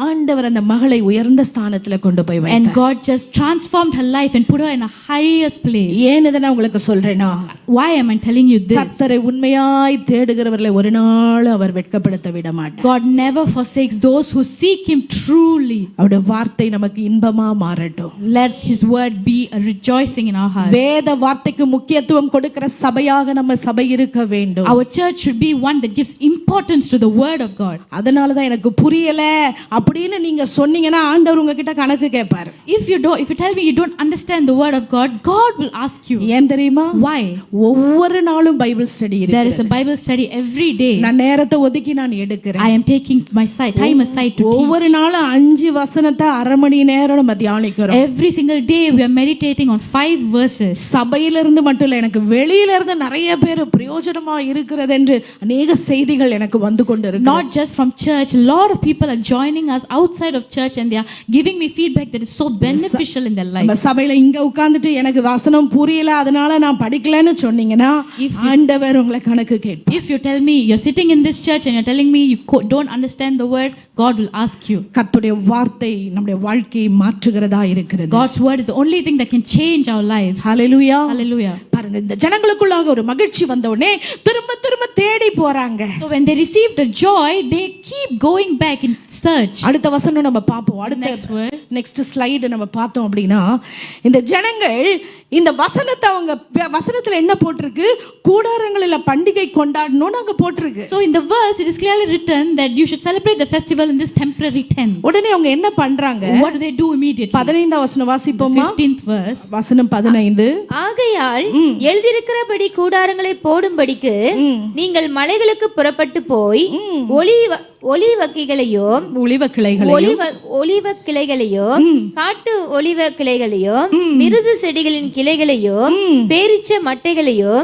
ஆண்டவர் அந்த மகளை உயர்ந்த ஸ்தானத்துல கொண்டு போய் And வைத்தார். God just transformed her life and put her in a highest place. ஏன் இதை நான் உங்களுக்கு சொல்றேனா, Why am I telling you this? கர்த்தரை உண்மையாய் தேடுகிறவர்களை ஒரு நாள் அவர் வெட்கப்படுத்த விட மாட்டார். God never forsakes those who seek Him truly. அவருடைய வார்த்தை நமக்கு இன்பமா மாறட்டும். Let His word be a rejoicing in our heart. வேத வார்த்தைக்கு முக்கியத்துவம் கொடுக்கிற சபையாக நம்ம சபை இருக்க வேண்டும். Our church should be one that gives importance to the word of God. அதனால தான் எனக்கு புரியல அப்படின்னு நீங்க சொன்னீங்கன்னா ஆண்டவர் உங்ககிட்ட கணக்கு கேட்பாரு. If you tell me you don't understand the word of God, God will ask you. ஏன் தெரியுமா? Why? ஒவ்வொரு நாளும் பைபிள் ஸ்டடி இருக்கு. There is a Bible study every day. நான் நேரத்தை ஒதுக்கி நான் எடுக்கிறேன். I am taking my time aside to ஒவ்வொரு teach. நாளும் 5 வசனத்தை அரை மணி நேரம் நம்ம தியானிக்கிறோம். Every single day we are meditating on 5 verses. சபையிலிருந்து மட்டும் இல்ல, எனக்கு வெளியில இருந்து நிறைய பேர் பிரயோஜனமா இருக்கிறது என்று அநேக செய்திகள் எனக்கு வந்து கொண்டிருக்கு. Not just from church, a lot of people are joining us outside of church and they are giving me feedback that is so beneficial in their life. நம்ம சபையில இங்க உட்கார்ந்துட்டு எனக்கு வசனம் புரியல அதனால நான் படிக்கலன்னு சொன்னீங்கன்னா ஆண்டவர் உங்களை கணக்கு கேட்பார். If you tell me you're sitting in this church and you're telling me you don't understand the word, God will ask you. கர்த்தருடைய வார்த்தை நம்முடைய வாழ்க்கையை மாற்றுகிறதா இருக்கிறது. God's word is the only thing that can change our lives. Hallelujah. Hallelujah. பாருங்க, இந்த ஜனங்களுக்குள்ளாக ஒரு மகிழ்ச்சி வந்த உடனே திரும்ப திரும்ப தேடி போறாங்க. So when they received the joy, they keep going back in search. அடுத்த வசனம் நம்ம பாப்போம். அடுத்த நெக்ஸ்ட் ஸ்லைடு நம்ம பார்த்தோம் அப்படின்னா, இந்த ஜனங்கள் இந்த வசனத்தை அவங்க வசனத்துல என்ன போட்டிருக்கு, கூடாரங்களில பண்டிகை கொண்டாடணும்னு அங்க போட்டிருக்கு. So in the verse it is clearly written that you should celebrate the festival in this temporary tent. உடனே அவங்க என்ன பண்றாங்க? What do they do immediately? 15th வசனம் வாசிப்போமா? 15th verse. வசனம் 15. ஆகையால் எழுதியிருக்கிறபடி கூடாரங்களை போடும்படிக்கு நீங்கள் மலைகளுக்கு புறப்பட்டு போய் ஒலிவ கிளைகளையோ காட்டு ஒலிவ கிளைகளையோ மிருது செடிகளின் கிளைகளையோ பேரிச்ச மட்டைகளையோ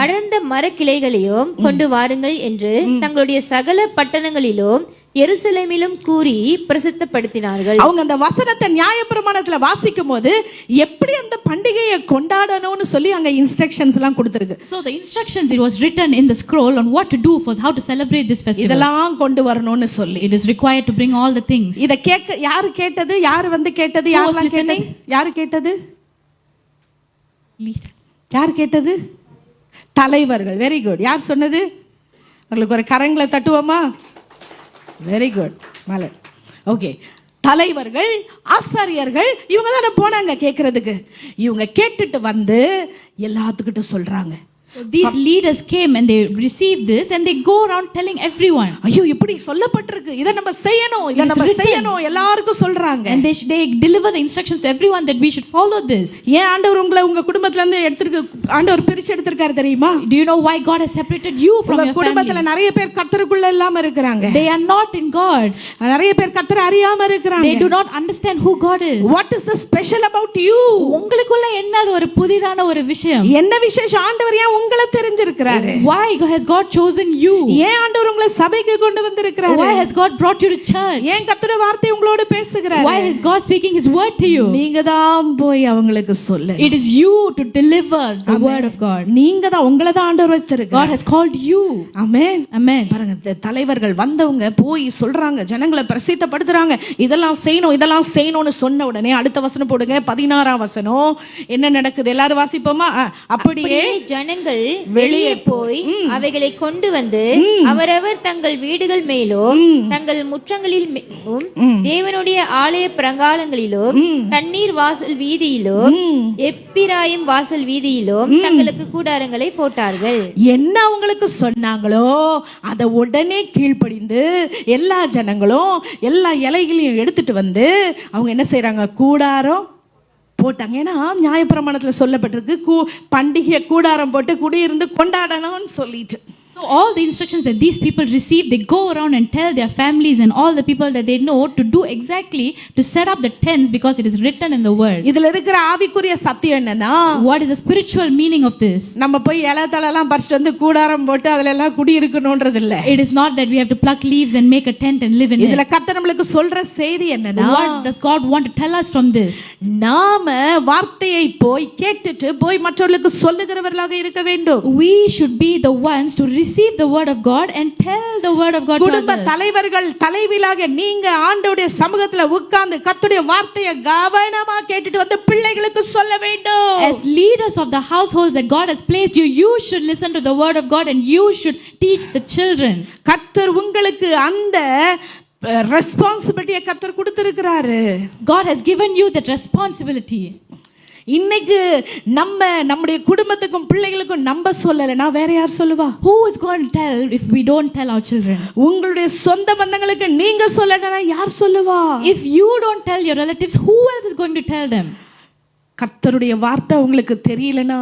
அடர்ந்த மர கிளைகளையோ கொண்டு வாருங்கள் என்று தங்களுடைய சகல பட்டணங்களிலும் எருசலேமிலும் கூறி பிரசித்தப்படுத்தினார்கள். அவங்க அந்த வசனத்தை நியாயப்பிரமாணத்துல வாசிக்கும் போது எப்படி அந்த பண்டிகையை கொண்டாடணும்னு சொல்லி அங்க இன்ஸ்ட்ரக்ஷன்ஸ் எல்லாம் கொடுத்திருக்கு. So the instructions, it was written in the scroll on what to do for how to celebrate this festival. இதெல்லாம் கொண்டு வரணும்னு சொல்லி It is required to bring all the things. இத யாரு கேட்டது? யாரு வந்து கேட்டது? யாரெல்லாம் கேட்டது? யாரு கேட்டது? Leaders. யார் கேட்டது? தலைவர்கள். Very good. யார் சொன்னது? உங்களுக்கு ஒரு கரங்களை தட்டுவோமா? Very good. மலர். ஓகே. தலைவர்கள், ஆசாரியர்கள் இவங்க தானே போனாங்க கேட்கறதுக்கு. இவங்க கேட்டுட்டு வந்து எல்லாத்துக்கிட்ட சொல்றாங்க. So these leaders came and they received this and they go around telling everyone. ஐயோ இப்படி சொல்லப்பட்டிருக்கு, இத நம்ம செய்யணும், இத நம்ம செய்யணும் எல்லாருக்கும் சொல்றாங்க. And they deliver the instructions to everyone that we should follow this. ஏன் ஆண்டவர் உங்களை உங்க குடும்பத்துல இருந்து ஆண்டவர் பிரிச்சு எடுத்திருக்காரு தெரியுமா? Do you know why God has separated you from your family? குடும்பத்துல நிறைய பேர் கர்த்தருக்குள்ள இல்லாம இருக்காங்க. They are not in God. நிறைய பேர் கர்த்தரை அறியாம இருக்காங்க. They do not understand who God is. What is the special about you? உங்களுக்குள்ள என்னது ஒரு புதிதான ஒரு விஷயம்? என்ன விசேஷம்? ஆண்டவர் ஏன் உங்களை தெரிஞ்சிருக்கிறாரு? Why has God chosen you? ஏன் ஆண்டவர் உங்களை சபைக்கு கொண்டு வந்திருக்கிறாரு? Why has God brought you to church? ஏன் கர்த்தருடைய வார்த்தை உங்களோடு பேசுகிறாரு? Why is God speaking His word to you? நீங்க தான் போய் அவங்களுக்கு சொல்ல. It is you to deliver the word of God. நீங்க தான், உங்களை தான் ஆண்டவர் வைத்திருக்கிறார். God has called you. Amen. Amen. பாருங்க, தலைவர்கள் வந்தவங்க போய் சொல்றாங்க, ஜனங்களை பிரசித்தப்படுத்துறாங்க, இதெல்லாம் செய்யணும் இதெல்லாம் செய்யணும்னு சொன்ன உடனே அடுத்த வசனம் போடுங்க, 16ஆம் வசனம். என்ன நடக்குது? எல்லாரும் வாசிப்போமா? அப்படியே ஜனங்கள் வெளியே போய் அவைகளை கொண்டு வந்து அவரவர் தங்கள் வீடுகள் மேலும் தங்கள் முற்றங்களில் தேவனுடைய ஆலய பிரகாரங்களிலும் தண்ணீர் வாசல் வீதியிலும் எப்பிராயிம் வாசல் வீதியிலும் தங்களுக்கு கூடாரங்களை போட்டார்கள். என்ன அவங்களுக்கு சொன்னாங்களோ அதை உடனே கீழ்ப்படிந்து எல்லா ஜனங்களும் எல்லா இலைகளையும் எடுத்துட்டு வந்து அவங்க என்ன செய்யறாங்க? கூடாரம் போட்டாங்க. ஏன்னா நியாயப்பிரமாணத்துல சொல்லப்பட்டிருக்கு, பண்டிகை கூடாரம் போட்டு குடியிருந்து கொண்டாடணும்னு சொல்லிட்டு. So all the instructions that these people receive, they go around and tell their families and all the people that they know to do exactly to set up the tents because it is written in the word. இதுல இருக்கிற ஆவிக்குரிய சத்தியம் என்னன்னா, what is the spiritual meaning of this? நம்ம போய் இலைத்தலெல்லாம் பறிச்சுட்டு வந்து கூடாரம் போட்டு அதுல எல்லாம் குடி இருக்கணும்ன்றது இல்ல. It is not that we have to pluck leaves and make a tent and live in இதுல it. கர்த்தர் நம்மளுக்கு சொல்ற செய்தி என்னன்னா, What does God want to tell us from this? நாம வார்த்தையை போய் கேட்டுட்டு போய் மற்றவர்களுக்கு சொல்லுகிறவர்களாக இருக்க வேண்டும். We should be the ones to receive the word of God and tell the word of God to குடும்ப others. தலைவர்கள் தலைவிலாக நீங்க ஆண்டவருடைய சமூகத்துல உட்கார்ந்து கர்த்தருடைய வார்த்தையை கவனமா கேட்டுட்டு வந்து பிள்ளைகளுக்கு சொல்ல வேண்டும். As leaders of the households that God has placed you, you should listen to the word of God and you should teach the children. கர்த்தர் உங்களுக்கு அந்த ரெஸ்பான்சிபிலிட்டியை கர்த்தர் கொடுத்திருக்கிறாரு. God has given you that responsibility. இன்னைக்கு நம்முடைய குடும்பத்துக்கும் பிள்ளைகளுக்கும் நம்ம சொல்லலைன்னா வேற யார் சொல்லுவா? Who is going to tell if we don't tell our children? உங்களுடைய சொந்த பந்தங்களுக்கு நீங்க சொல்லலைன்னா யார் சொல்லுவா? If you don't tell your relatives, who else is going to tell them? கர்த்தருடைய வார்த்தை உங்களுக்கு தெரியலனா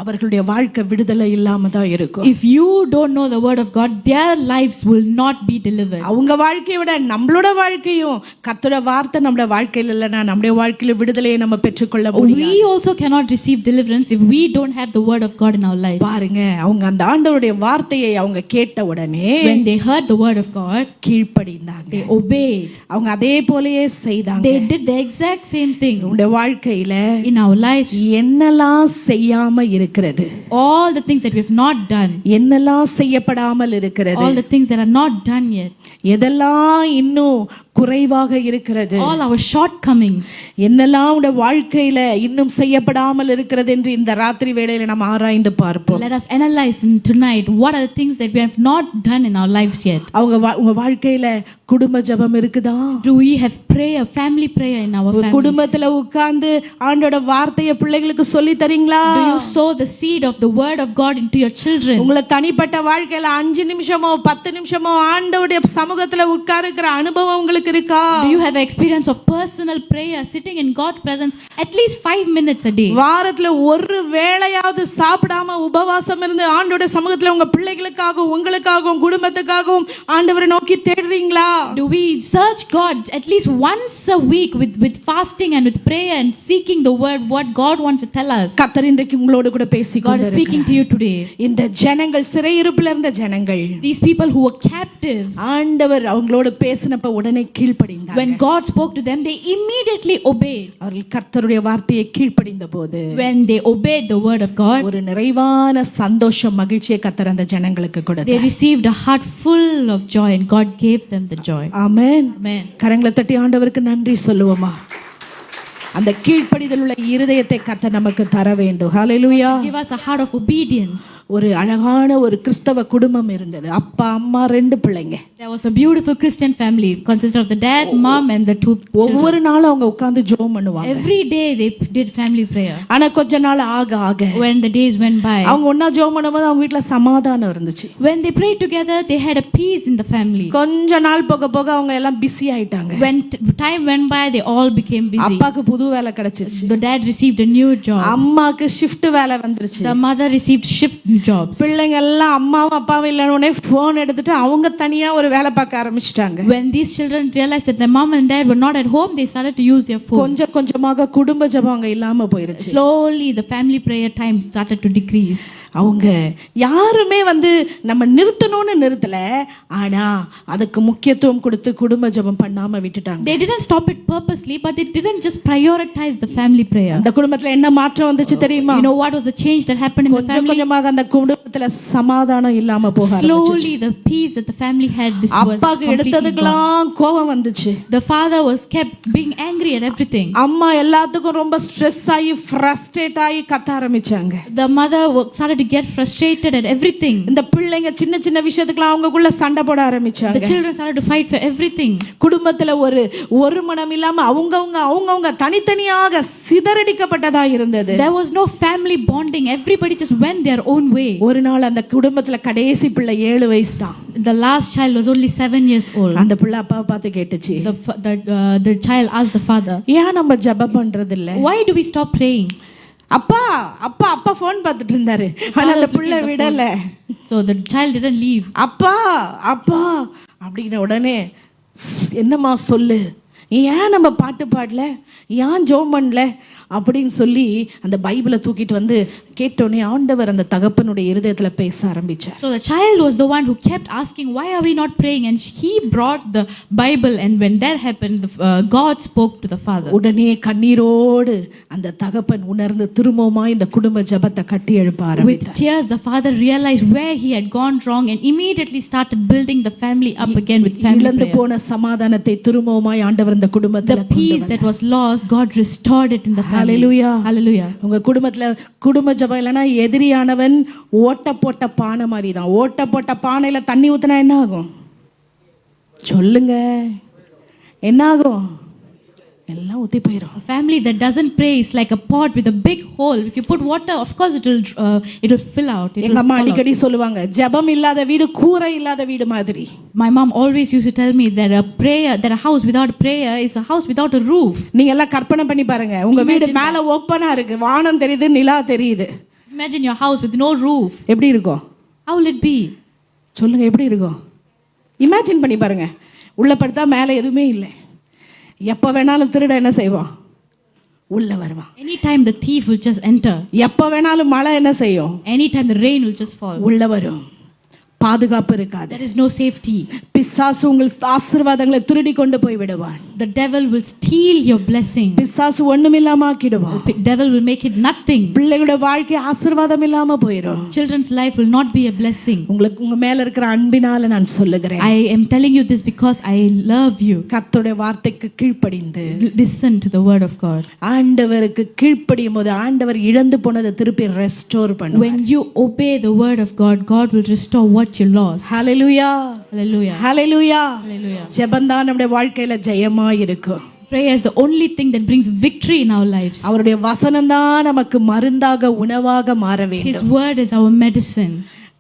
அவர்களுடைய வாழ்க்கை விடுதலை இல்லாம தான் இருக்கும். If you don't know the word of God, their lives will not be delivered. அவங்க வாழ்க்கையை விட நம்மளோட வாழ்க்கையும் கர்த்தருடைய வார்த்தை நம்மளோட வாழ்க்கையில இல்லனா நம்மளுடைய வாழ்க்கையில விடுதலையை நம்ம பெற்றுக்கொள்ள முடியாது. We also cannot receive deliverance if we don't have the word of God in our lives. பாருங்க, அவங்க அந்த ஆண்டவருடைய வார்த்தையை அவங்க கேட்ட உடனே when they heard the word of God, கீழ்ப்படிந்தாங்க. they obeyed. அவங்க அதே போலயே செய்தாங்க. They did the exact same thing. உங்களுடைய வாழ்க்கையில in our lives, என்னெல்லாம் செய்யாம இருக்கிறது, all the things that we have not done, என்னெல்லாம் செய்யப்படாமல் இருக்கிறது, all the things that are not done yet, எதெல்லாம் இன்னும் குறைவாக இருக்கிறது, all our shortcomings, என்னெல்லாம் உடைய வாழ்க்கையில இன்னும் செய்யப்படாமல் இருக்கிறது என்று இந்த ராத்திரி வேளையில நாம் ஆராய்ந்து பார்ப்போம். let us analyze tonight what are the things that we have not done in our lives yet. உங்க வாழ்க்கையில குடும்ப ஜெபம் இருக்குதா? Do we have prayer, family prayer in our family? குடும்பத்துல உட்கார்ந்து ஆண்டோட வார்த்தையை பிள்ளைகளுக்கு சொல்லி தரீங்களா? Do you sow the seed of the word of God into your children? உங்கள தனிப்பட்ட வாழ்க்கையில 5 நிமிஷமோ 10 நிமிஷமோ ஆண்டவருடைய சமூகத்துல உட்கார்க்கிற அனுபவம் உங்களுக்கு இருக்கா? Do you have experience of personal prayer, sitting in God's presence at least 5 minutes a day? வாரத்துல ஒரு வேளையாவது சாப்பிடாம உபவாசம் இருந்து ஆண்டவருடைய சமூகத்துல உங்க பிள்ளைகளுக்காகவும் உங்களுக்காகவும் குடும்பத்துக்காகவும் ஆண்டவரை நோக்கி தேடுறீங்களா? Do we search God at least once a week with fasting and with prayer and seeking the word, what God wants to tell us? கர்த்தர் இன்றைக்கு உங்களோடு கூட பேசிக் God is speaking to you today. இந்த ஜனங்கள் சிறையிருப்பில் இருந்த ஜனங்கள், These people who were captive, ஆண்டவர் அவங்களோடு பேசினப்ப உடனே கீழ்ப்படிந்தாங்க. when God spoke to them, they immediately obeyed. அவர்கள் கர்த்தருடைய வார்த்தையை கீழ்ப்படிந்த போது When they obeyed the word of God, ஒரு நிறைவான சந்தோஷம் மகிழ்ச்சியை கர்த்தர் அந்த ஜனங்களுக்கு கொடுத்தார். they received a heart full of joy and God gave them the joy. Amen. Amen. கரங்களை தட்டி ஆண்டவருக்கு நன்றி சொல்லுவோமா? அந்த கீழ்ப்படிதல் உள்ள இருதயத்தை கர்த்தர் நமக்கு தர வேண்டும். ஹalleluya. Give us a heart of obedience. ஒரு அழகான ஒரு கிறிஸ்தவ குடும்பம் இருந்தது. அப்பா அம்மா 2 பிள்ளைங்க. There was a beautiful Christian family consisting of the dad, mom and the 2 children. ஒவ்வொரு நாளும் அவங்க உட்கார்ந்து ஜெபம் பண்ணுவாங்க. Every day they did family prayer. ஆனா கொஞ்ச நாள் ஆக When the days went by, அவங்க ஒண்ணா ஜெபம் பண்ணும்போது அவங்க வீட்ல சமாதானம் இருந்துச்சு. when they prayed together, they had a peace in the family. கொஞ்ச நாள் போக அவங்க எல்லாம் பிஸி ஆயிட்டாங்க. When time went by, they all became busy. அப்பாக்கு புது வேலை கிடைச்சிருச்சு, The dad received a new job. அம்மாக்கு ஷிஃப்ட் வேலை வந்துருச்சு. The mother received shift jobs. பிள்ளைங்க எல்லாம் அம்மாவும் அப்பாவும் இல்லைன்னு போன் எடுத்துட்டு அவங்க தனியா ஒரு வேலை பார்க்க ஆரம்பிச்சிட்டாங்க. When these children realized that their mom and dad were not at home, they started to use their phone. கொஞ்சம் கொஞ்சமாக குடும்ப ஜெபம் அங்க இல்லாம போயிருச்சு. Slowly the family prayer time started to decrease. அவங்க யாருமே நம்ம நிறுத்தணும்னு நிறுத்தல, ஆனா அதுக்கு முக்கியத்துவம் கொடுத்து குடும்ப ஜெபம் பண்ணாம விட்டுட்டாங்க. They didn't stop it purposely, but they didn't just prioritize the family prayer. அந்த குடும்பத்துல என்ன மாற்றம் வந்துச்சு தெரியுமா? You know what was the change that happened in the கொஞ்சம் family? கொஞ்சமாக அந்த குடும்பத்துல சமாதானம் இல்லாம போக ஆரம்பிச்சு. Slowly the peace that the family had was அப்பாக்கு completely gone. எடுத்ததுக்கெல்லாம் கோபம் வந்துச்சு. The father was kept being angry at everything. அம்மா எல்லாத்துக்கும் ரொம்ப ஸ்ட்ரெஸ் ஆகி ஃப்ரஸ்ட்ரேட் ஆகி கத்த ஆரம்பிச்சாங்க. The mother started to get frustrated at everything. இந்த பிள்ளைங்க சின்ன சின்ன விஷயத்துக்குலாம் அவங்களுக்குள்ள சண்டை போட ஆரம்பிச்சாங்க. The children started to fight for everything. குடும்பத்துல ஒரு மனம் இல்லாம அவங்கவங்க தனித்தனியாக சிதறடிக்கப்பட்டதா இருந்தது. There was no family bonding. Everybody just went their own way. ஒரு நாள் அந்த குடும்பத்துல கடைசி பிள்ளை 7 வயசு தான். The last child was only 7 years old. அந்த பிள்ளை அப்பாவை பார்த்து கேட்டுச்சு, The child asked the father, ஏன் நம்ம ஜெபம் பண்றது இல்ல? why do we stop praying? அப்பா போன் பார்த்துட்டு இருந்தாரு, ஆனா அந்த பிள்ளை விடல. So the child didn't leave. அப்பா அப்படிங்கிற உடனே என்னம்மா சொல்லு, ஏன் நம்ம பாட்டு பாடல, ஏன் ஜெபம் பண்ணல அப்படின்னு சொல்லி அந்த பைபிளை தூக்கிட்டு கேட்டோன்னே ஆண்டவர் அந்த தகப்பனுடைய இருதயத்துல பேச ஆரம்பிச்சார். So the child was the one who kept asking, why are we not praying? And he brought the Bible, and when that happened, God spoke to the father. உடனே கண்ணீரோடு அந்த தகப்பன் உணர்ந்து திரும்பவுமா இந்த குடும்ப ஜெபத்தை கட்டி எழுப்ப With ஆரம்பித்தார். tears, the father realized where he had gone wrong and immediately started building the family up again with family இழந்து prayer. போன சமாதானத்தை திரும்பவுமாய் ஆண்டவர் இந்த குடும்பத்துல The peace that was lost, God restored it in the family. Hallelujah. Hallelujah. உங்க குடும்பத்துல குடும்ப ஜெபம் இல்லைன்னா எதிரியானவன் ஓட்ட போட்ட பானை மாதிரி தான். ஓட்ட போட்ட பானையில தண்ணி ஊத்துனா என்ன ஆகும் சொல்லுங்க? என்ன ஆகும்? எல்லாம் ஊத்தி போயிடும். A family that doesn't pray is like a pot with a big hole. If you put water, of course it will fill out. எங்க அம்மா அடிக்கடி சொல்லுவாங்க, ஜெபம் இல்லாத வீடு கூரை இல்லாத வீடு மாதிரி. My mom always used to tell me that a house without prayer is a house without a roof. நீங்க எல்லாம் கற்பனை பண்ணி பாருங்க, உங்க வீடு மேல ஓப்பனா இருக்கு, வானம் தெரியுது, நிலா தெரியுது. Imagine your house with no roof. எப்படி இருக்கும்? How will it be? சொல்லுங்க, எப்படி இருக்கும்? இமேஜின் பண்ணி பாருங்க. உள்ள படுத்தா மேல எதுவுமே இல்லை. எப்ப வேணாலும் திருட என்ன செய்வான்? உள்ள வருவான். Anytime the thief will just enter. எப்ப வேணாலும் மழை என்ன செய்யும்? Anytime the rain will just fall. உள்ள வரும். பாதுகாப்பு இருக்காது. There is no safety. பிசாசு உங்கள் ஆசீர்வாதங்களை திருடி கொண்டு போய் விடுவான். The devil will steal your blessing. பிசாசு ஒண்ணுமில்லாம ஆக்கிடுவான். The devil will make it nothing. பிள்ளைகளோட வாழ்க்கை ஆசீர்வாதம் இல்லாம போயிடும். Children's life will not be a blessing. உங்களுக்கு உங்க மேல இருக்கிற அன்பினால நான் சொல்லுகிறேன். I am telling you this because I love you. கர்த்தருடைய வார்த்தைக்கு கீழ்ப்படிந்து Listen to the word of God. ஆண்டவருக்கு கீழ்ப்படியும் போது ஆண்டவர் இழந்து போனதை திருப்பி ரெஸ்டோர் பண்ணுவார். When you obey the word of God, God will restore what you lost. Hallelujah. Hallelujah. Hallelujah. Hallelujah. ஜெபம்தான் நம்முடைய வாழ்க்கையில ஜெயமா இருக்கும். Prayer is the only thing that brings victory in our lives. அவருடைய வசனம் தான் நமக்கு மருந்தாக உணவாக மாற His வேண்டும். word is our medicine.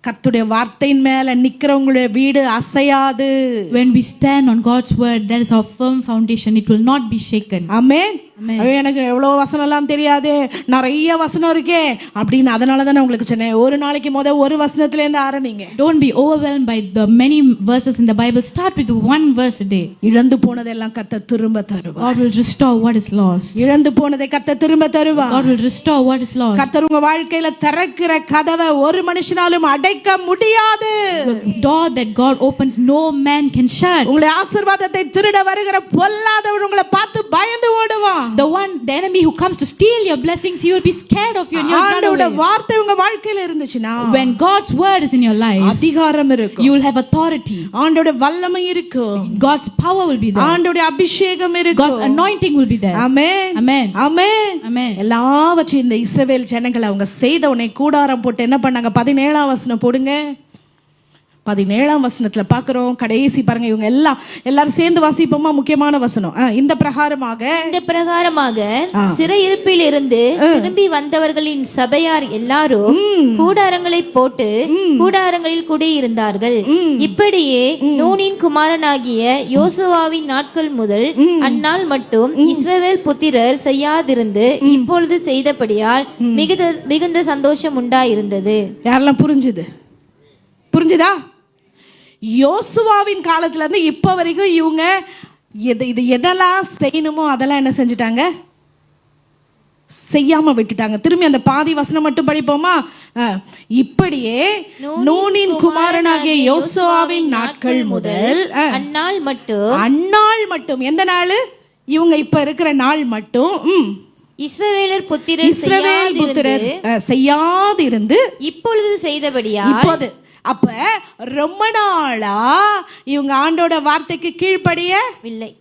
கர்த்தருடைய வார்த்தையின் மேல நிக்கிறவங்களுடைய வீடு அசையாது. When we stand on God's word, that is our firm foundation. It will not be shaken. Amen. Amen. எனக்கு எவ்வளவு வசனம் எல்லாம் தெரியாதே, நிறைய வசனம் இருக்கே அப்படின்னு அதனால தான் நான் உங்களுக்கு சொன்னேன், ஒரு நாளைக்கு ஒரு வசனத்துல இருந்து ஆரம்பிங்க. Don't be overwhelmed by the many verses in the Bible. Start with one verse a day. இழந்து போனதெல்லாம் கர்த்தர் திரும்ப தருவார். God will restore what is lost. இழந்து போனதை கர்த்தர் திரும்ப தருவார். God will restore what is lost. கர்த்தர் உங்க வாழ்க்கையில திறக்கிற கதவை ஒரு மனுஷனாலும் அடைக்க முடியாது. The door that God opens, no man can shut. உங்களுடைய ஆசீர்வாதத்தை திருட வருகிற பொல்லாதவன் உங்களை பார்த்து பயந்து ஓடுவான். The enemy who comes to steal your blessings, he will be scared of you and you'll run ஆண்டவருடைய away. வார்த்தை உங்க வாழ்க்கையில இருந்துச்சுனா, When God's word is in your life, அதிகாரம் இருக்கும். you will have authority. ஆண்டவருடைய வல்லமை இருக்கும். God's power will be there. ஆண்டவருடைய அபிஷேகம் இருக்கும். God's anointing will be there. Amen. Amen. Amen. Amen. எல்லாவற்றையும் இந்த இஸ்ரவேல் ஜனங்கள் அவங்க செய்த உடனே கூடாரம் போட்டு என்ன பண்ணாங்க? 17ஆம் வசனம் போடுங்க. 17ஆம் வசனத்துல பார்க்கிறோம். கடைசி பாருங்க, இவங்க எல்லாரும் சேர்ந்து வாசிப்போமா? முக்கியமான வசனம். இந்த பிரகாரமாக சிறையிருப்பில் இருந்து திரும்பி வந்தவர்களின் சபையார் எல்லாரும் கூடாரங்களை போட்டு கூடாரங்களில் குடியிருந்தார்கள். இப்படியே நூனின் குமாரனாகிய யோசுவாவின் நாட்கள் முதல் அந்நாள் மட்டும் இஸ்ரவேல் புத்திரர் செய்யாதிருந்து இப்பொழுது செய்தபடியால் மிகுந்த சந்தோஷம் உண்டாயிருந்தது. யாரெல்லாம் புரிஞ்சுதா? யோசுவாவின் காலத்துல இருந்து இப்ப வரைக்கும் இவங்க இது என்னெல்லாம் செய்யணுமோ அதெல்லாம் என்ன செஞ்சுட்டாங்க? செய்யாம விட்டுட்டாங்க. திரும்பி அந்த பாதி வசனம் மட்டும் படிப்போமா? இப்படியே நூனின் குமாரனாகிய யோசுவாவின் நாட்கள் முதல் அந்நாள் மட்டும் எந்த நாள்? இவங்க இப்ப இருக்கிற நாள் மட்டும் இஸ்ரவேலர் புத்திரர் செய்யாதிருந்து இப்பொழுது செய்தபடியா. இப்போது அப்ப ரொம்ப நாளா இவங்க ஆண்டோட வார்த்தைக்கு கீழ்ப்படியவில்லை.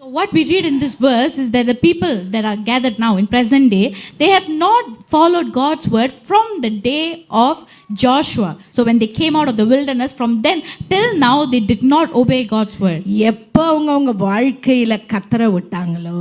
So what we read in this verse is that the people that are gathered now in present day, they have not followed God's word from the day of Joshua. So when they came out of the wilderness, from then till now they did not obey God's word. எப்ப அவங்க வாழ்க்கையில கத்தரை விட்டாங்களோ,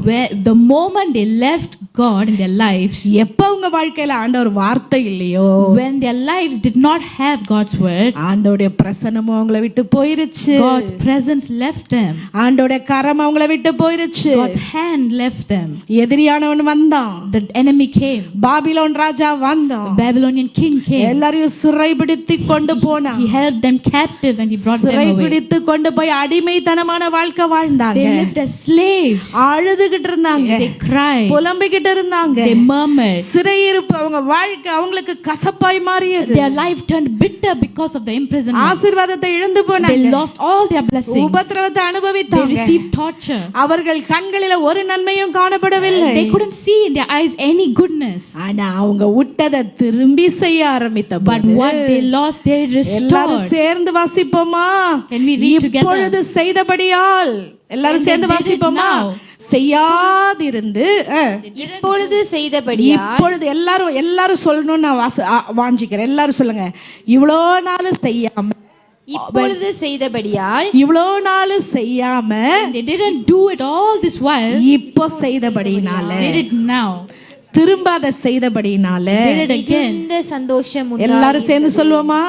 where the moment they left God in their lives, எப்ப அவங்க வாழ்க்கையில ஆண்டவர் வார்த்தை இல்லையோ, when their lives did not have God's word, ஆண்டோட பிரசன்னமும் அவங்களை விட்டு போயிருச்சு. God's presence left them. ஆண்டோட கரம் அவங்களை விட்டு போயிருச்சு. God's hand left them. எதிரியானவன் வந்தான். The enemy came. பாபிலோன் ராஜா வந்தான். Babylonian king came. எல்லாரையும் சிறைபிடித்து கொண்டு போனான். He held them captive and he brought them away. சிறைபிடித்து கொண்டு போய் அடிமைத்தனமான வாழ்க்கை வாழ்ந்தாங்க. They lived as slaves. அழுதுகிட்டு இருந்தாங்க. They cried. புலம்பிக்கிட்டு இருந்தாங்க. They murmured. சிறையிருப்பு அவங்க வாழ்க்கை அவங்களுக்கு கசப்பாய் மாறியது. Their life turned bitter because of the imprisonment. ஆசீர்வாதத்தை இழந்து போனாங்க. They lost all their blessings. உபத்திரவத்தை அனுபவித்தாங்க. They received torture. அவர்கள் கண்களில ஒரு நன்மையும் காணப்படவில்லை. They couldn't see in their eyes any goodness. ஆனா அவங்க விட்டதை திரும்பி செய்ய ஆரம்பித்த But what they lost they restored. எல்லாரும் சேர்ந்து வாசிப்போமா? Can we read together? இப்பொழுது செய்தபடியால் எல்லாரும் சேர்ந்து வாசிப்போமா? செய்யாதிருந்து இப்பொழுது செய்தபடியால். இப்பொழுது எல்லாரும் சொல்லணும். நான் வாஞ்சிக்கிறேன். எல்லாரும் சொல்லுங்க. இவ்வளோ நாள் செய்யாம, இப்பொழுது செய்தபடியால். இவ்வளோ நாள் செய்யாம, they didn't do it all this while. இப்போ செய்தபடினால, they did it now. திரும்ப அதை செய்தபடினால மிகுந்த சந்தோஷம் உண்டாயிருந்தது. எல்லாரும் சேர்ந்து சொல்லுவோமா?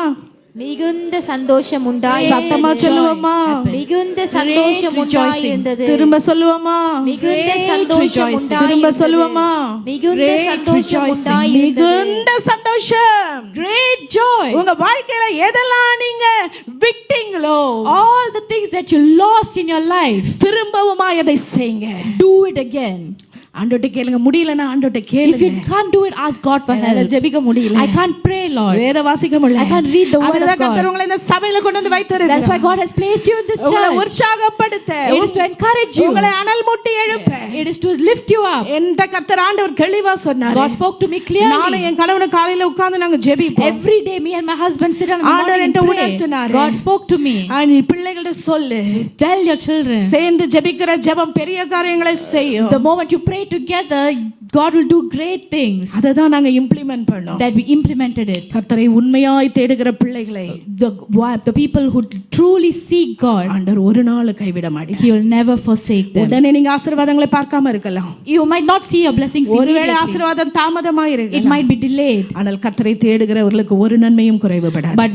மிகுந்த சந்தோஷம் உண்டாயிருந்தது. சத்தமா சொல்லுவோமா? மிகுந்த சந்தோஷம் உண்டாயிருந்தது. திரும்ப சொல்லுவோமா? மிகுந்த சந்தோஷம் உண்டாயிருந்தது. திரும்ப சொல்லுவோமா? மிகுந்த சந்தோஷம் உண்டாயிருந்தது. மிகுந்த சந்தோஷம். Great joy. உங்க வாழ்க்கையில எதெல்லாம் நீங்க விட்டீங்களோ, all the things that you lost in your life, திரும்பவுமா அதை செய்யுங்க. do it again. ஆண்டவர்ட்ட கேளுங்க. முடியலனா ஆண்டவர்ட்ட கேளுங்க. If you can't do it, ask God for help. ஜெபிக்க முடியல, I can't pray, Lord. வேத வாசிக்க முடியல, I can't read the word of God. கர்த்தர் உங்களை இந்த சபையில கொண்டு வந்து வைத்திருக்கிறார். That's why God has placed you in this church. உங்களை உற்சாகப்படுத்த, it is to encourage you, உங்களை அனல் மூட்டி எழுப்ப, it is to lift you up. இந்த கர்த்தர் ஆண்டவர் தெளிவா சொன்னார். God spoke to me clearly. நானும் என் கணவனும் காலையில உட்கார்ந்து நாங்க ஜெபிப்போம். Every day me and my husband sit on the morning and pray. God spoke to me. நீ பிள்ளைகளோட சொல்லு, tell your children, சேர்ந்து ஜெபிக்கிற ஜெபம் பெரிய காரியங்களை செய்யும். The moment you pray together, God will do great things. அததான் நாங்க இம்ப்ளிமென்ட் பண்ணோம். That we implemented it. கர்த்தரை உண்மையாய் தேடுகிற பிள்ளைகளை, the people who truly seek God, ஆண்டவர் ஒரு நாள் கைவிட மாட்டார். He will never forsake them. உடனே நீங்க ஆசீர்வாதங்களை பார்க்காம இருக்கலாம். You might not see your blessings immediately. ஒருவேளை ஆசீர்வாதம் தாமதமாய் இருக்கலாம். It might be delayed. ஆனால் கர்த்தரை தேடுகிறவர்களுக்கு ஒரு நன்மையும் குறைவுபடாது. But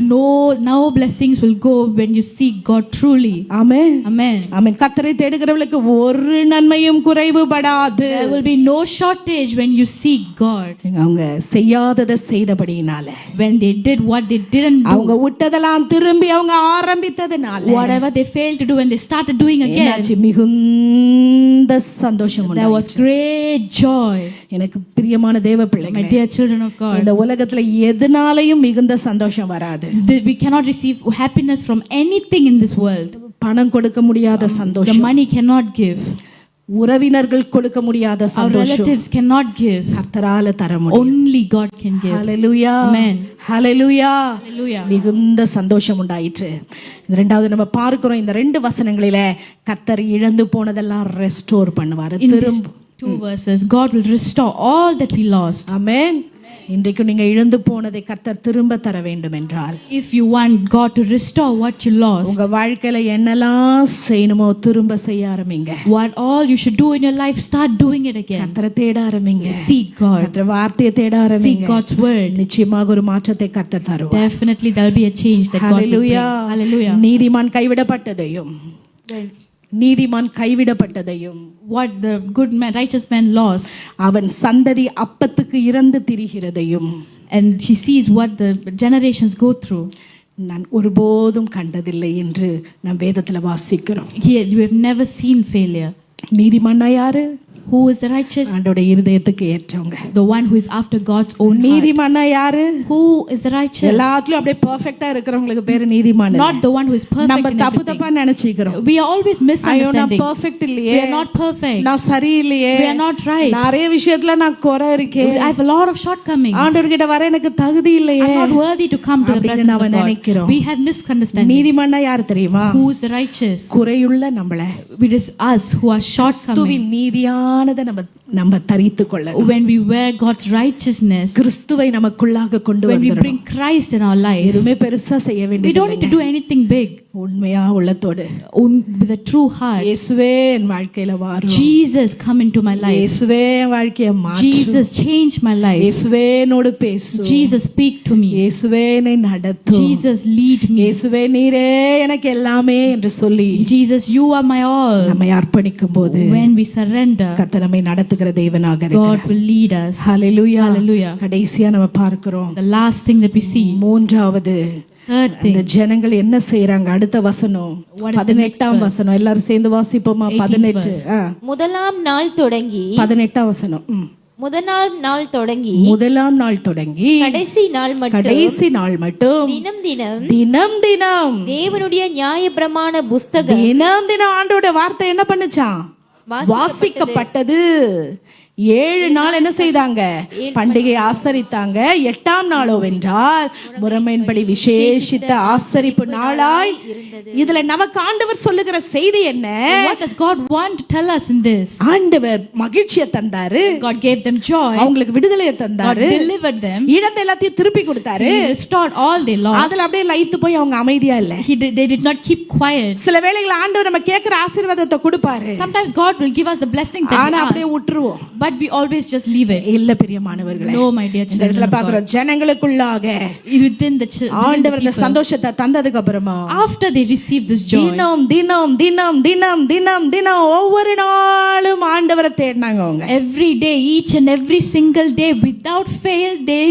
no blessings will go when you seek God truly. Amen. Amen. ஆமென். கர்த்தரை தேடுகிறவர்களுக்கு ஒரு நன்மையும் குறைவுபடாது. There will be no shortage when you seek God. அவங்க செய்யாததை செய்தபடியினால, when they did what they didn't do, அவங்க விட்டதெல்லாம் திரும்பி அவங்க ஆரம்பித்ததனால, whatever they failed to do when they started doing again, மிகுந்த சந்தோஷம் உண்டாயிற்று. there was great joy. எனக்கு பிரியமான தேவ பிள்ளைகளே, my dear children of God, இந்த உலகத்துல எதனாலயும் மிகுந்த சந்தோஷம் வராது. we cannot receive happiness from anything in this world. பணம் கொடுக்க முடியாத சந்தோஷம், the money cannot give. உறவினர்கள் கொடுக்க முடியாத சந்தோஷம், our relatives cannot give. கர்த்தரால தர முடியும். only God can give. Hallelujah, amen, hallelujah, hallelujah. மிகுந்த சந்தோஷம் உண்டாயிற்று. இரண்டாவது நம்ம பார்க்கிறோம், இந்த ரெண்டு வசனங்களில கர்த்தர் இழந்து போனதெல்லாம் ரெஸ்டோர் பண்ணுவார். In these two verses, God will restore all that we lost. ஆமென். இன்றைக்கு நீங்க இழந்து போனதை கர்த்தர் திரும்ப தர வேண்டும் என்றால், If you want God to restore what you lost, உங்க வாழ்க்கையில என்னெல்லாம் செய்யணுமோ திரும்ப செய்ய ஆரம்பிங்க. what all you should do in your life, start doing it again. கர்த்தரை தேட ஆரம்பிங்க. Seek God. கர்த்தர் வார்த்தையை தேட Seek ஆரம்பிங்க. God's word. நிச்சயமாக ஒரு மாற்றத்தை கர்த்தர் தருவார். Definitely there will be a change that God will bring. Hallelujah. Hallelujah. நீதிமான் கைவிடப்பட்டதையும் நீதிமான் கைவிடப்பட்டதையும் What the good man, righteous man lost, அவன் சந்ததி அப்பத்துக்கு இறந்து திரிகிறதையும் and he sees what the generations go through. நான் ஒருபோதும் கண்டதில்லை என்று நாம் வேதத்துல வாசிக்கிறோம். Here you have never seen failure. நீதிமான்னா யாரு? Who is the righteous? ஆண்டவருடைய இருதயத்துக்கு ஏற்றவங்க. The one who is after God's own heart. நீதிமான்னா யாரு? Who is the righteous? எல்லாத்துலயும் அப்படியே பெர்ஃபெக்ட்டா இருக்கிறவங்களுக்கு பேரு நீதிமான். Not the one who is perfect நம்ம in தப்பு everything. தப்பா நினைச்சிக்கிறோம். We are always ஐயோ நான் misunderstanding. பெர்ஃபெக்ட் இல்லையே, We are not perfect. நான் சரியில்லையே, We are not right. நிறைய விஷயத்துல நான் குறை இருக்கே, I have a lot of shortcomings. ஆண்டவர்கிட்ட வர எனக்கு தகுதி இல்லையே. I'm not worthy to come to the அப்படின்னு presence நாம of God. நினைக்கிறோம். We have misunderstandings. நீதிமான்னா யார் தெரியுமா? Who is the righteous? குறையுள்ள நம்மள It is us who are shortcoming. கிறிஸ்துவின் நீதியானதை நம்ம தரித்து கொள்ள, When we wear God's righteousness, கிறிஸ்துவை நமக்குள்ளாக கொண்டு when we வந்துறோம். bring Christ in our life, எதுவுமே பெருசா செய்ய we வேண்டியது don't need to do anything big. உண்மையா உள்ளத்தோடு With a true heart, இயேசுவே என் வாழ்க்கையில வாரும், Jesus come into my life. இயேசுவே என் வாழ்க்கையை மாற்று, Jesus change my life. இயேசுவே என்னோடு பேசு, Jesus speak to me. இயேசுவே என்னை நடத்து, Jesus lead me. இயேசுவே நீரே எனக்கு எல்லாமே என்று சொல்லி Jesus, you are my all. நம்மை அர்ப்பணிக்கும் போது When we surrender, கர்த்தர் நம்மை நடத்துகிற தேவனாக இருக்கிறார். God will lead us. Hallelujah. Hallelujah. கடைசியா நம்ம பார்க்கிறோம் The last thing that we see, மூன்றாவது third அந்த thing, ஜனங்கள் என்ன செய்யறாங்க? அடுத்த வசனம் What is the next 18ஆம் வசனம். எல்லாரும் சேர்ந்து வாசிப்போமா? 18th 18. முதலாம் நாள் தொடங்கி 18ஆம் வசனம். முதலாம் நாள் தொடங்கி முதலாம் நாள் தொடங்கி கடைசி நாள் மட்டும் கடைசி நாள் மட்டும் தினம் தினம் தினம் தினம் தேவனுடைய நியாயப்பிரமாண புஸ்தகம் தினம் தினம் ஆண்டோட வார்த்தை என்ன பண்ணுச்சாம்? வாசிக்கப்பட்டது. 7 நாள் என்ன செய்தாங்க? பண்டிகை ஆசரித்தாங்க. 8ஆம் நாளோ வென்றால் முறைமையின்படி விசேஷித்த ஆசரிப்பு நாளாய். இதுல நமக்கு ஆண்டவர் சொல்லுகிற செய்தி என்ன? what does God want to tell us in this? ஆண்டவர் மகிழ்ச்சியை தந்தாரு, God gave them joy. அவங்களுக்கு விடுதலையை God தந்தாரு, delivered them. இழந்த எல்லாத்தையும் திருப்பி கொடுத்தாரு. He restored all they lost. அதுல அப்படியே லயித்து போய் அவங்க அமைதியா இல்ல. They did not keep quiet. சில வேளைகள் ஆண்டவர் நம்ம கேக்குற ஆசீர்வாதத்தை கொடுப்பாரு, Sometimes God will give us the blessing that ஆனா we அப்படியே ask, விட்டுருவோம். but we always just leave it. இல்ல பிரியமானவர்களே, No, my dear இந்த இடத்துல children of பாக்குறோம், ஜனங்களுக்குள்ளாக God. Within the ஆண்டவர் இந்த people, சந்தோஷத்தை தந்ததுக்கு அப்புறமா after they receive this joy, தினம் தினம் தினம் தினம் தினம் தினம் ஒவ்வொரு நாளும் ஆண்டவரை தேடினாங்க அவங்க. every day, each and every single day, without fail, they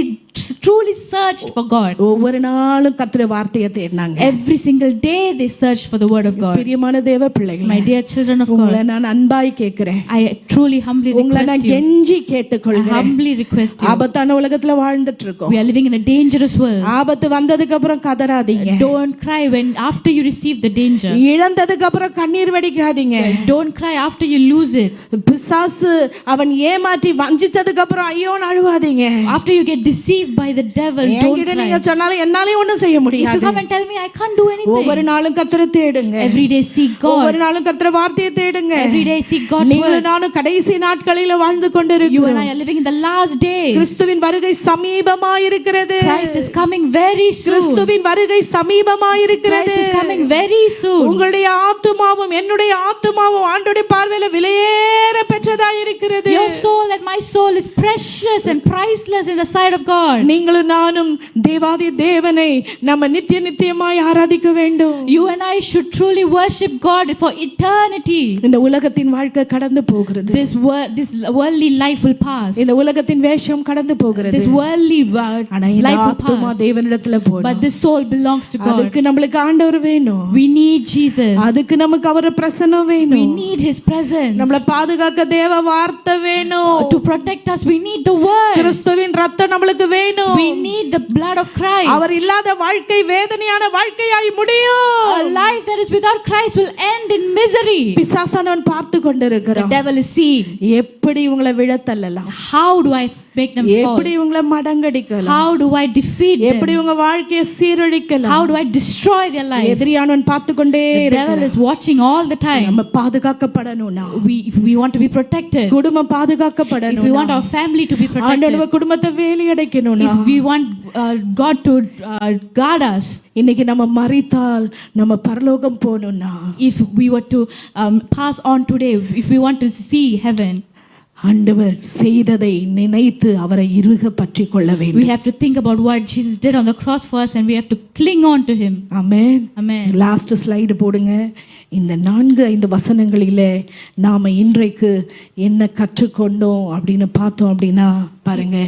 truly searched for God. ஒவ்வொரு நாளும் கர்த்தருடைய வார்த்தையை தேடினாங்க. Every single day they searched for the word of God. பிரியமான தேவ பிள்ளைகளே, My dear children of உங்களை God, நான் அன்பாய் கேட்கிறேன், I truly humbly உங்களை நான் request you. கெஞ்சி I கேட்டுக்கொள்கிறேன். humbly request you. ஆபத்தான உலகத்துல வாழ்ந்துட்டு இருக்கோம். We are living in a dangerous world. ஆபத்து வந்ததுக்கு அப்புறம் கதறாதீங்க. Don't cry when after you receive the danger. இழந்ததுக்கு அப்புறம் கண்ணீர் வடிக்காதீங்க. Don't cry after you lose it. பிசாசு அவன் ஏமாற்றி வஞ்சித்ததுக்கு அப்புறம் ஐயோன்னு அழுவாதீங்க. After you get deceived by the devil, don't என்கிட்ட நீங்க cry. சொன்னாலும் என்னாலயும் ஒண்ணும் செய்ய If you முடியாது. come and tell me I can't do ஒவ்வொரு anything, நாளும் கர்த்தரை தேடுங்க. every day seek ஒவ்வொரு God. நாளும் கர்த்தர் வார்த்தையை தேடுங்க. Every day seek God's நீங்களும் word. நானும் கடைசி நாட்களில வாழ்ந்து You and கொண்டிருக்கிறோம். I are living in the last days. கிறிஸ்துவின் வருகை சமீபமாயிருக்கிறது. Christ is coming very soon. கிறிஸ்துவின் வருகை சமீபமாயிருக்கிறது. Christ is coming very soon. உங்களுடைய ஆத்துமாவும் என்னுடைய ஆத்துமாவும் ஆண்டவருடைய பார்வையில விலையேற பெற்றதா இருக்கிறது. Your soul and my soul is precious and priceless in the sight of God. நீங்களும் நானும் தேவாதி தேவனை நம்ம நித்திய நித்தியமாய் ஆராதிக்க வேண்டும். You and I should truly worship God for eternity. இந்த உலகத்தின் வாழ்க்கை கடந்து போகிறது. This worldly life will pass. இந்த உலகத்தின் வேஷம் கடந்து போகிறது. This worldly ஆனா இந்த life will ஆத்துமா pass. தேவனிடத்துல போகணும். But this soul belongs to God. அதுக்கு நம்மளுக்கு ஆண்டவர் வேணும். We need Jesus. அதுக்கு நமக்கு அவர் பிரசன்னம் We வேணும். need His presence. நம்மள பாதுகாக்க தேவ வார்த்தை வேணும். To protect us, we need the word. கிறிஸ்துவின் ரத்தம் நம்மளுக்கு வேணும். We need the blood of Christ. அவர் இல்லாத வாழ்க்கை வேதனையான வாழ்க்கையாய் முடியும். A life that is without Christ will end in misery. பிசாசானவன் பார்த்து The கொண்டிருக்கிறான். devil is seeing. எப்படி உங்களை விழத்தள்ளலாம்? How do I make them fall? எப்படி இவங்களை மடங்கடிக்கலாம்? How do I defeat them? எப்படி உங்க வாழ்க்கையை சீரழிக்கலாம்? How do I destroy their life? எதிரியானவன் பார்த்து கொண்டே The devil இருக்கிறான். is watching all the time. நம்ம பாதுகாக்கப்படணும்னா, If we want to be protected, குடும்பம் if we பாதுகாக்கப்படணும், want our family to be protected, ஆண்டவர் குடும்பத்தை வேலியடைக்கணும்னா, if we want God to guard us, இன்னைக்கு நம்ம மரித்தால் நம்ம பரலோகம் போகணும்னா, if we were to pass on today, if we want to see heaven, ஆண்டவர் செய்ததை நினைத்து அவரை இறுக பற்றி கொள்ள we வேண்டும். have to think about what Jesus did on the cross for us, and we have to cling on to him. Amen. Amen. Last slide போடுங்க. இந்த 4-5 வசனங்களிலே நாம இன்றைக்கு என்ன கற்றுக்கொண்டோம் அப்படின்னு பார்த்தோம் அப்படின்னா பாருங்க.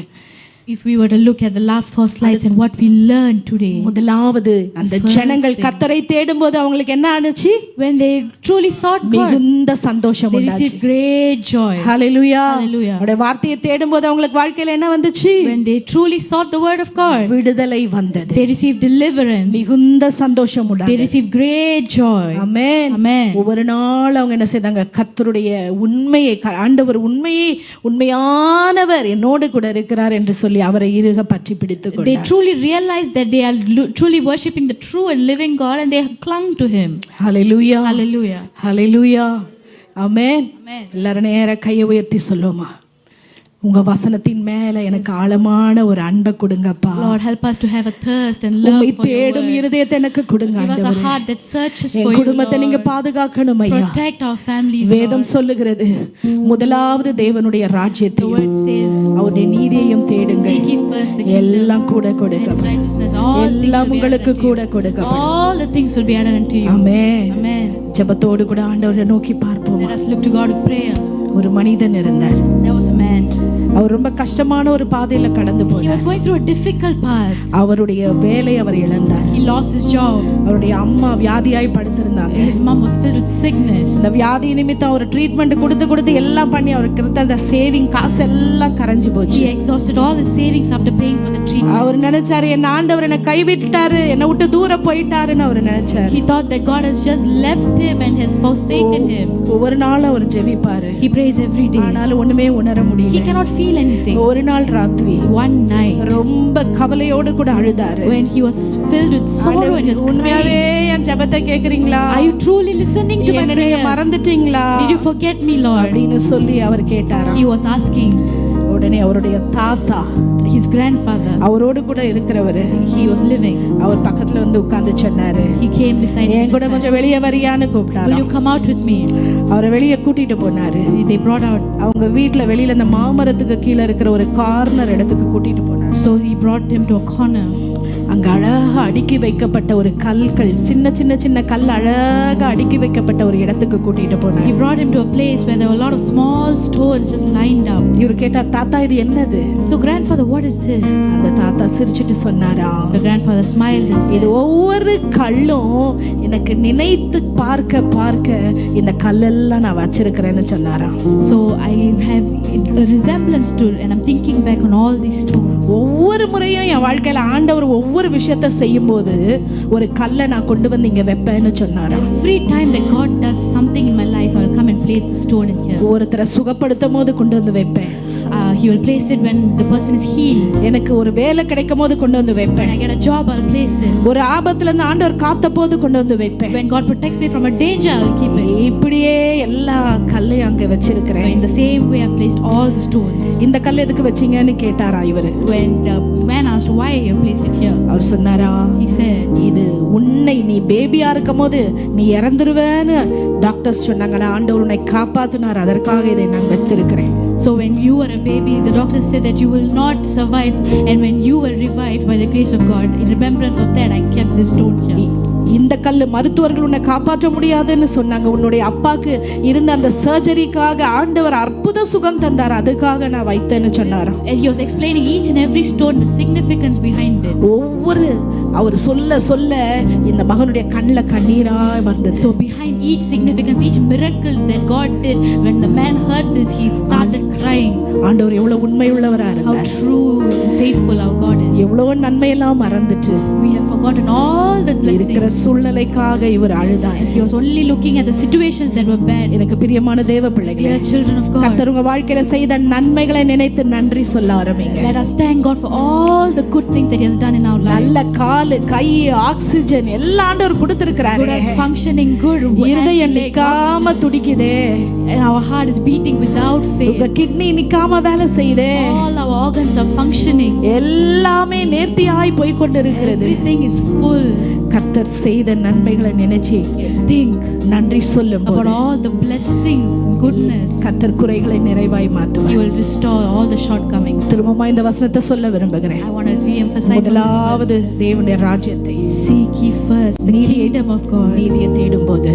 If we were to look at the last 4 slides and what we learned today, முதலாவது அந்த ஜனங்கள் கர்த்தரை தேடும்போது அவங்களுக்கு என்ன ஆச்சு? when they truly sought God, மிகுந்த சந்தோஷம் they உண்டாச்சு. received great joy. ஹalleluya. Hallelujah. அவருடைய வார்த்தையை தேடும்போது அவங்களுக்கு வாழ்க்கையில என்ன வந்துச்சு? When they truly sought the word of God, விடுதலை வந்தது. they received deliverance. மிகுந்த சந்தோஷம் They உண்டாச்சு. received great joy. ஆமென். Amen. ஒவ்வொரு நாள் அவங்க என்ன செய்தாங்க? கர்த்தருடைய உண்மையை, ஆண்டவர் உண்மையானவர் என்னோடு கூட இருக்கிறார் என்று சொல்லி அவரை இறுக பற்றி பிடித்துக் They கொண்டார். truly realized that they are truly worshipping the true and living God, and they clung to him. Hallelujah. Hallelujah. Hallelujah. Amen. Amen. எல்லாரும் நேரா கையை உயர்த்தி சொல்லுமா, உங்க வசனத்தின் மேல எனக்கு ஆழமான ஒரு அன்பை கொடுங்கப்பா. Lord, help us to have a thirst and love உம்மை for your தேடும் word. இருதயத்தை எனக்கு கொடுங்க Give us a ஆண்டவரே. heart that searches for N you, குடும்பத்தை நீங்க Lord. பாதுகாக்கணும் ஐயா. Protect our families, வேதம் Lord. சொல்லுகிறது, முதலாவது தேவனுடைய The ராஜ்யத்தையும் word says, அவருடைய நீதியையும் தேடுங்க, seek ye first the kingdom எல்லாம் கூட and his கொடுக்கப்படும். righteousness. All things எல்லாம் will be உங்களுக்கு added unto கூட you. கொடுக்கப்படும். All the things will be added unto you. Amen. Amen. ஜெபத்தோடு கூட ஆண்டவரை நோக்கி பார்ப்போம். Let us look to God with prayer. ஒரு மனிதன் இருந்தார். There was a man. அவர் ரொம்ப கஷ்டமான ஒரு பாதையில கடந்து He போனார். was going through a difficult path. அவருடைய வேலை அவர் இழந்தார். He lost his job. அவருடைய அம்மா வியாதியாய் படுத்திருந்தாங்க. His mom was filled with sickness. இந்த வியாதி நிமித்தம் அவர் ட்ரீட்மெண்ட் கொடுத்து எல்லாம் பண்ணி அவருக்கு இருந்த அந்த சேவிங் காசு எல்லாம் கரைஞ்சு போச்சு. He exhausted all his savings after paying for the treatment. அவர் நினைச்சாரு, என் ஆண்டவர் என்னை கைவிட்டாரு, என்னை விட்டு தூரம் போயிட்டாருன்னு அவர் நினைச்சாரு. He thought that God has just left him and has forsaken him. ஒவ்வொரு நாளும் அவர் ஜெபிப்பாரு. He prays every day. ஆனாலும் ஒண்ணுமே உணர He முடியல. cannot feel anything. ஒரு நாள் ராத்திரி One night, ரொம்ப கவலையோடு கூட அழுதாரு. when he was filled with sorrow and he was உண்மையாவே crying, என் ஜெபத்தை கேக்குறீங்களா? are you truly listening to my என்னை நீங்க prayers? மறந்துட்டீங்களா Did you forget me, Lord? அப்படின்னு சொல்லி அவர் கேட்டாராம். He was asking. உடனே அவருடைய தாத்தா, His grandfather, அவரோடு கூட இருக்கிறவரு, he was living. அவர் பக்கத்துல வந்து உட்கார்ந்து சொன்னாரு, He came beside him என் கூட and said, கொஞ்சம் வெளியே வரியான்னு will கூப்பிட்டாரு. you come out with me? அவரை வெளியே கூட்டிட்டு போனாரு. They brought out. அவங்க வீட்டுல வெளியில அந்த மாமரத்துக்கு கீழே இருக்கிற ஒரு கார்னர் இடத்துக்கு கூட்டிட்டு போனாரு. So he brought him to a corner. அங்க அழகா அடுக்கி வைக்கப்பட்ட ஒரு கல்கள், சின்ன சின்ன சின்ன கல் அழகா அடுக்கி வைக்கப்பட்ட ஒரு இடத்துக்கு கூட்டிட்டு போனாரு. He brought him to a place where there were a lot of small stones just lined up. இவர் கேட்டார், தாத்தா இது என்னது? So grandfather, what is this? அந்த தாத்தா சிரிச்சிட்டு சொன்னாரா, The grandfather smiled and இது said, ஒவ்வொரு கல்லும் எனக்கு நினைத்து பார்க்க பார்க்க இந்த கல்லெல்லாம் நான் வச்சிருக்கிறேன்னு சொன்னாராம். so I have a resemblance to, and I'm thinking back on all these stones. ஒவ்வொரு முறையும் என் வாழ்க்கையில ஆண்டவர் ஒவ்வொரு விஷயத்த செய்யும் போது ஒரு கல்லை நான் கொண்டு வந்து இங்க வைப்பேன்னு சொன்னாராம். Every time that God does something in my life, I will come and place the stone in here. ஒருத்தரை சுகப்படுத்தும் போது கொண்டு வந்து வைப்பேன். He will place it when the person is healed. எனக்கு ஒரு வேலை கிடைக்கும் போது கொண்டு வந்து When வைப்பேன். I get a job, I'll place it. ஒரு ஆபத்துல இருந்து ஆண்டவர் காத்த போது கொண்டு வந்து வைப்பேன். When God protects me from a danger, I will keep it. இப்படியே எல்லா கல்லையும் அங்க So வச்சிருக்கிறேன். in the same way, I've placed all the stones. இந்த கல் எதுக்கு வச்சீங்கன்னு கேட்டாரா இவரு. When the man asked why you placed it here, அவர் சொன்னாரா, he said, இது உன்னை நீ பேபியா இருக்கும் போது நீ இறந்துருவேன்னு டாக்டர்ஸ் சொன்னாங்கன்னா ஆண்டவர் உன்னை காப்பாத்தினார், அதற்காக இதை நான் வைத்திருக்கிறேன். so when you were a baby, the doctor said that you will not survive, and when you were revived by the grace of God, in remembrance of that, I kept this stone here. இந்த கல்லு மருத்துவர்கள் உன்னை காப்பாற்ற முடியாதுன்னு சொன்னாங்க. உன்னுடைய அப்பாக்கு இருந்த அந்த சர்ஜரிக்காக ஆண்டவர் அற்புத சுகம் தந்தார், அதுக்காக நான் வைத்தேன்னு சொன்னாராம். And he was explaining each and every stone, the significance behind it. ஒவ்வொரு அவர் சொல்ல சொல்ல இந்த மகனுடைய கண்ணுல கண்ணீரா வந்தது. So behind each significance, each miracle that God did, when the man heard this, he started crying. ஆண்டவர் எவ்வளவு உண்மையுள்ளவரா How இருந்தார். true and faithful our God is. எவ்வளவு நன்மையெல்லாம் மறந்துட்டு We have forgotten all the blessings. இருக்கிற சூழ்நிலைக்காக இவர் அழுதார். He was only looking at the situations that were bad. எனக்கு பிரியமான தேவ பிள்ளைகளே, Dear children of God, கர்த்தர் உங்க வாழ்க்கையில செய்த நன்மைகளை நினைத்து நன்றி சொல்ல ஆரம்பிங்க. let us thank God for all the good things that He has done in our lives. நல்ல காலு, கை, ஆக்சிஜன் எல்லாம் ஆண்டவர் கொடுத்திருக்கிறாரு. Good as functioning, good. இருதயம் நிக்காம துடிக்குதே, And our heart is beating without உங்க fail. கிட்னி நிக்காம வேலை செய்யுதே, All our organs are functioning. எல்லாமே நேர்த்தியாய் போய் கொண்டிருக்கிறது. Everything is full. கர்த்தர் செய்த நன்மைகளை நினைச்சு Think நன்றி சொல்லும் about all the blessings, goodness. கர்த்தர் குறைகளை நிறைவாய் He மாற்றுவார். will restore all the shortcomings. திரும்பமா இந்த வசனத்தை சொல்ல விரும்புகிறேன். I want to re-emphasize on this முதலாவது தேவனுடைய ராஜ்யத்தை, verse. Seek ye first the kingdom of God, நீதியை தேடும் போது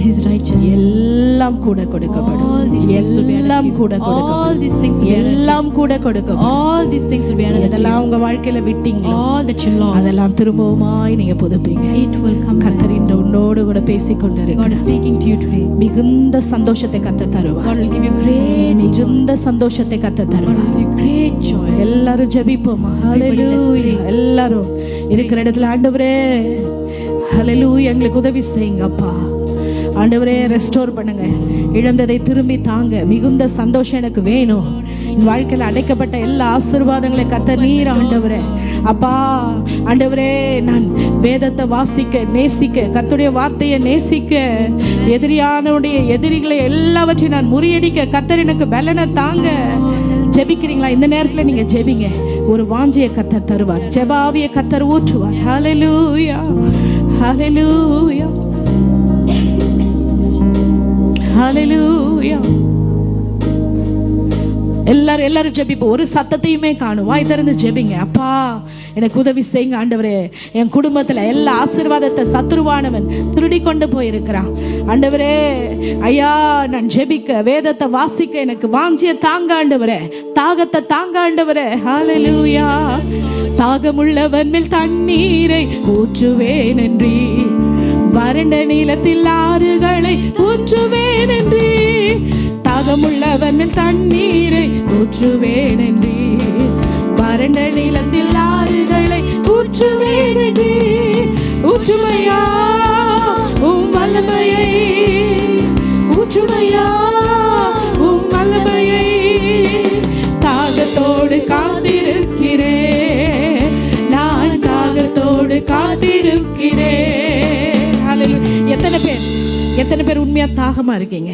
His righteousness. எல்லாம் கூட கொடுக்கப்படும். All these things will be எல்லாம் added. கூட All கொடுக்கப்படும். these things will be added. எல்லாம் கூட கொடுக்கப்படும். All these things will be added. எதெல்லாம் உங்க வாழ்க்கையில விட்டீங்களோ All that you lost, அதெல்லாம் திரும்பவுமாய் நீங்க புதுப்பீங்க. it will come back. கர்த்தர் இன்று உன்னோடு கூட பேசிக் கொண்டிருக்கிறார். God is speaking to you today. மிகுந்த சந்தோஷத்தை கர்த்தர் தருவார். God will give you great, மிகுந்த சந்தோஷத்தை கர்த்தர் God தருவார். will give you great joy. எல்லாரும் ஜெபிப்போமா? ஹalleluya. எல்லாரும் இருக்கிற இடத்துல ஆண்டவரே, ஹalleluya, எங்களுக்கு உதவி செய்யுங்க அப்பா. ஆண்டவரே, ரெஸ்டோர் பண்ணுங்க, இழந்ததை திரும்பி தாங்க. மிகுந்த சந்தோஷம் எனக்கு வேணும். என் வாழ்க்கையில் அடைக்கப்பட்ட எல்லா ஆசீர்வாதங்களை கர்த்தர் நீர் ஆண்டவரே. அப்பா ஆண்டவரே, நான் வேதத்தை வாசிக்க, நேசிக்க, கர்த்தருடைய வார்த்தையை நேசிக்க, எதிரியானுடைய எதிரிகளை எல்லாவற்றையும் நான் முறியடிக்க கர்த்தர் எனக்கு பலனை தாங்க. ஜெபிக்கிறீங்களா? இந்த நேரத்துல நீங்க ஜெபிங்க. ஒரு வாஞ்சையை கர்த்தர் தருவார். ஜெபாவிய கர்த்தர் ஊற்றுவார். ஹalleluya, ஹalleluya, ஹalleluya. எல்லாரும் ஜெபிப்போம். ஒரு சத்தத்தையுமே காணும். வாய் திறந்து ஜெபிங்க. அப்பா எனக்கு உதவி செய்யுங்க ஆண்டவரே. என் குடும்பத்துல எல்லா ஆசீர்வாதத்தை சத்துருவானவன் திருடி கொண்டு போயிருக்கிறான். ஆண்டவரே ஐயா, நான் ஜெபிக்க, வேதத்தை வாசிக்க எனக்கு வாஞ்சிய தாங்க ஆண்டவரே, தாகத்தை தாங்க ஆண்டவரே. ஹalleluya. தாகமுள்ளவன் மேல் தண்ணீரை ஊற்றுவேன் என்றீ, வறண்ட நீலத்தில் ஆறுகளை ஊற்றுவேன் என்றீ, தாகமுள்ளவன் மேல் தண்ணீரை ஊற்றுவேன் என்றீ, வறண்ட நீலத்தில் ஆறுகளை ஊற்றுவேன் என்றீ. ஊற்றுமையா உம் வல்லமையை, ஊற்றுமையா உம் வல்லமையை, தாகத்தோடு காத்திருக்கிறேன், நான் தாகத்தோடு காத்திருக்கிறேன். ஹalleluya. எத்தனை பேர் உண்மையா தாகமா இருக்கீங்க?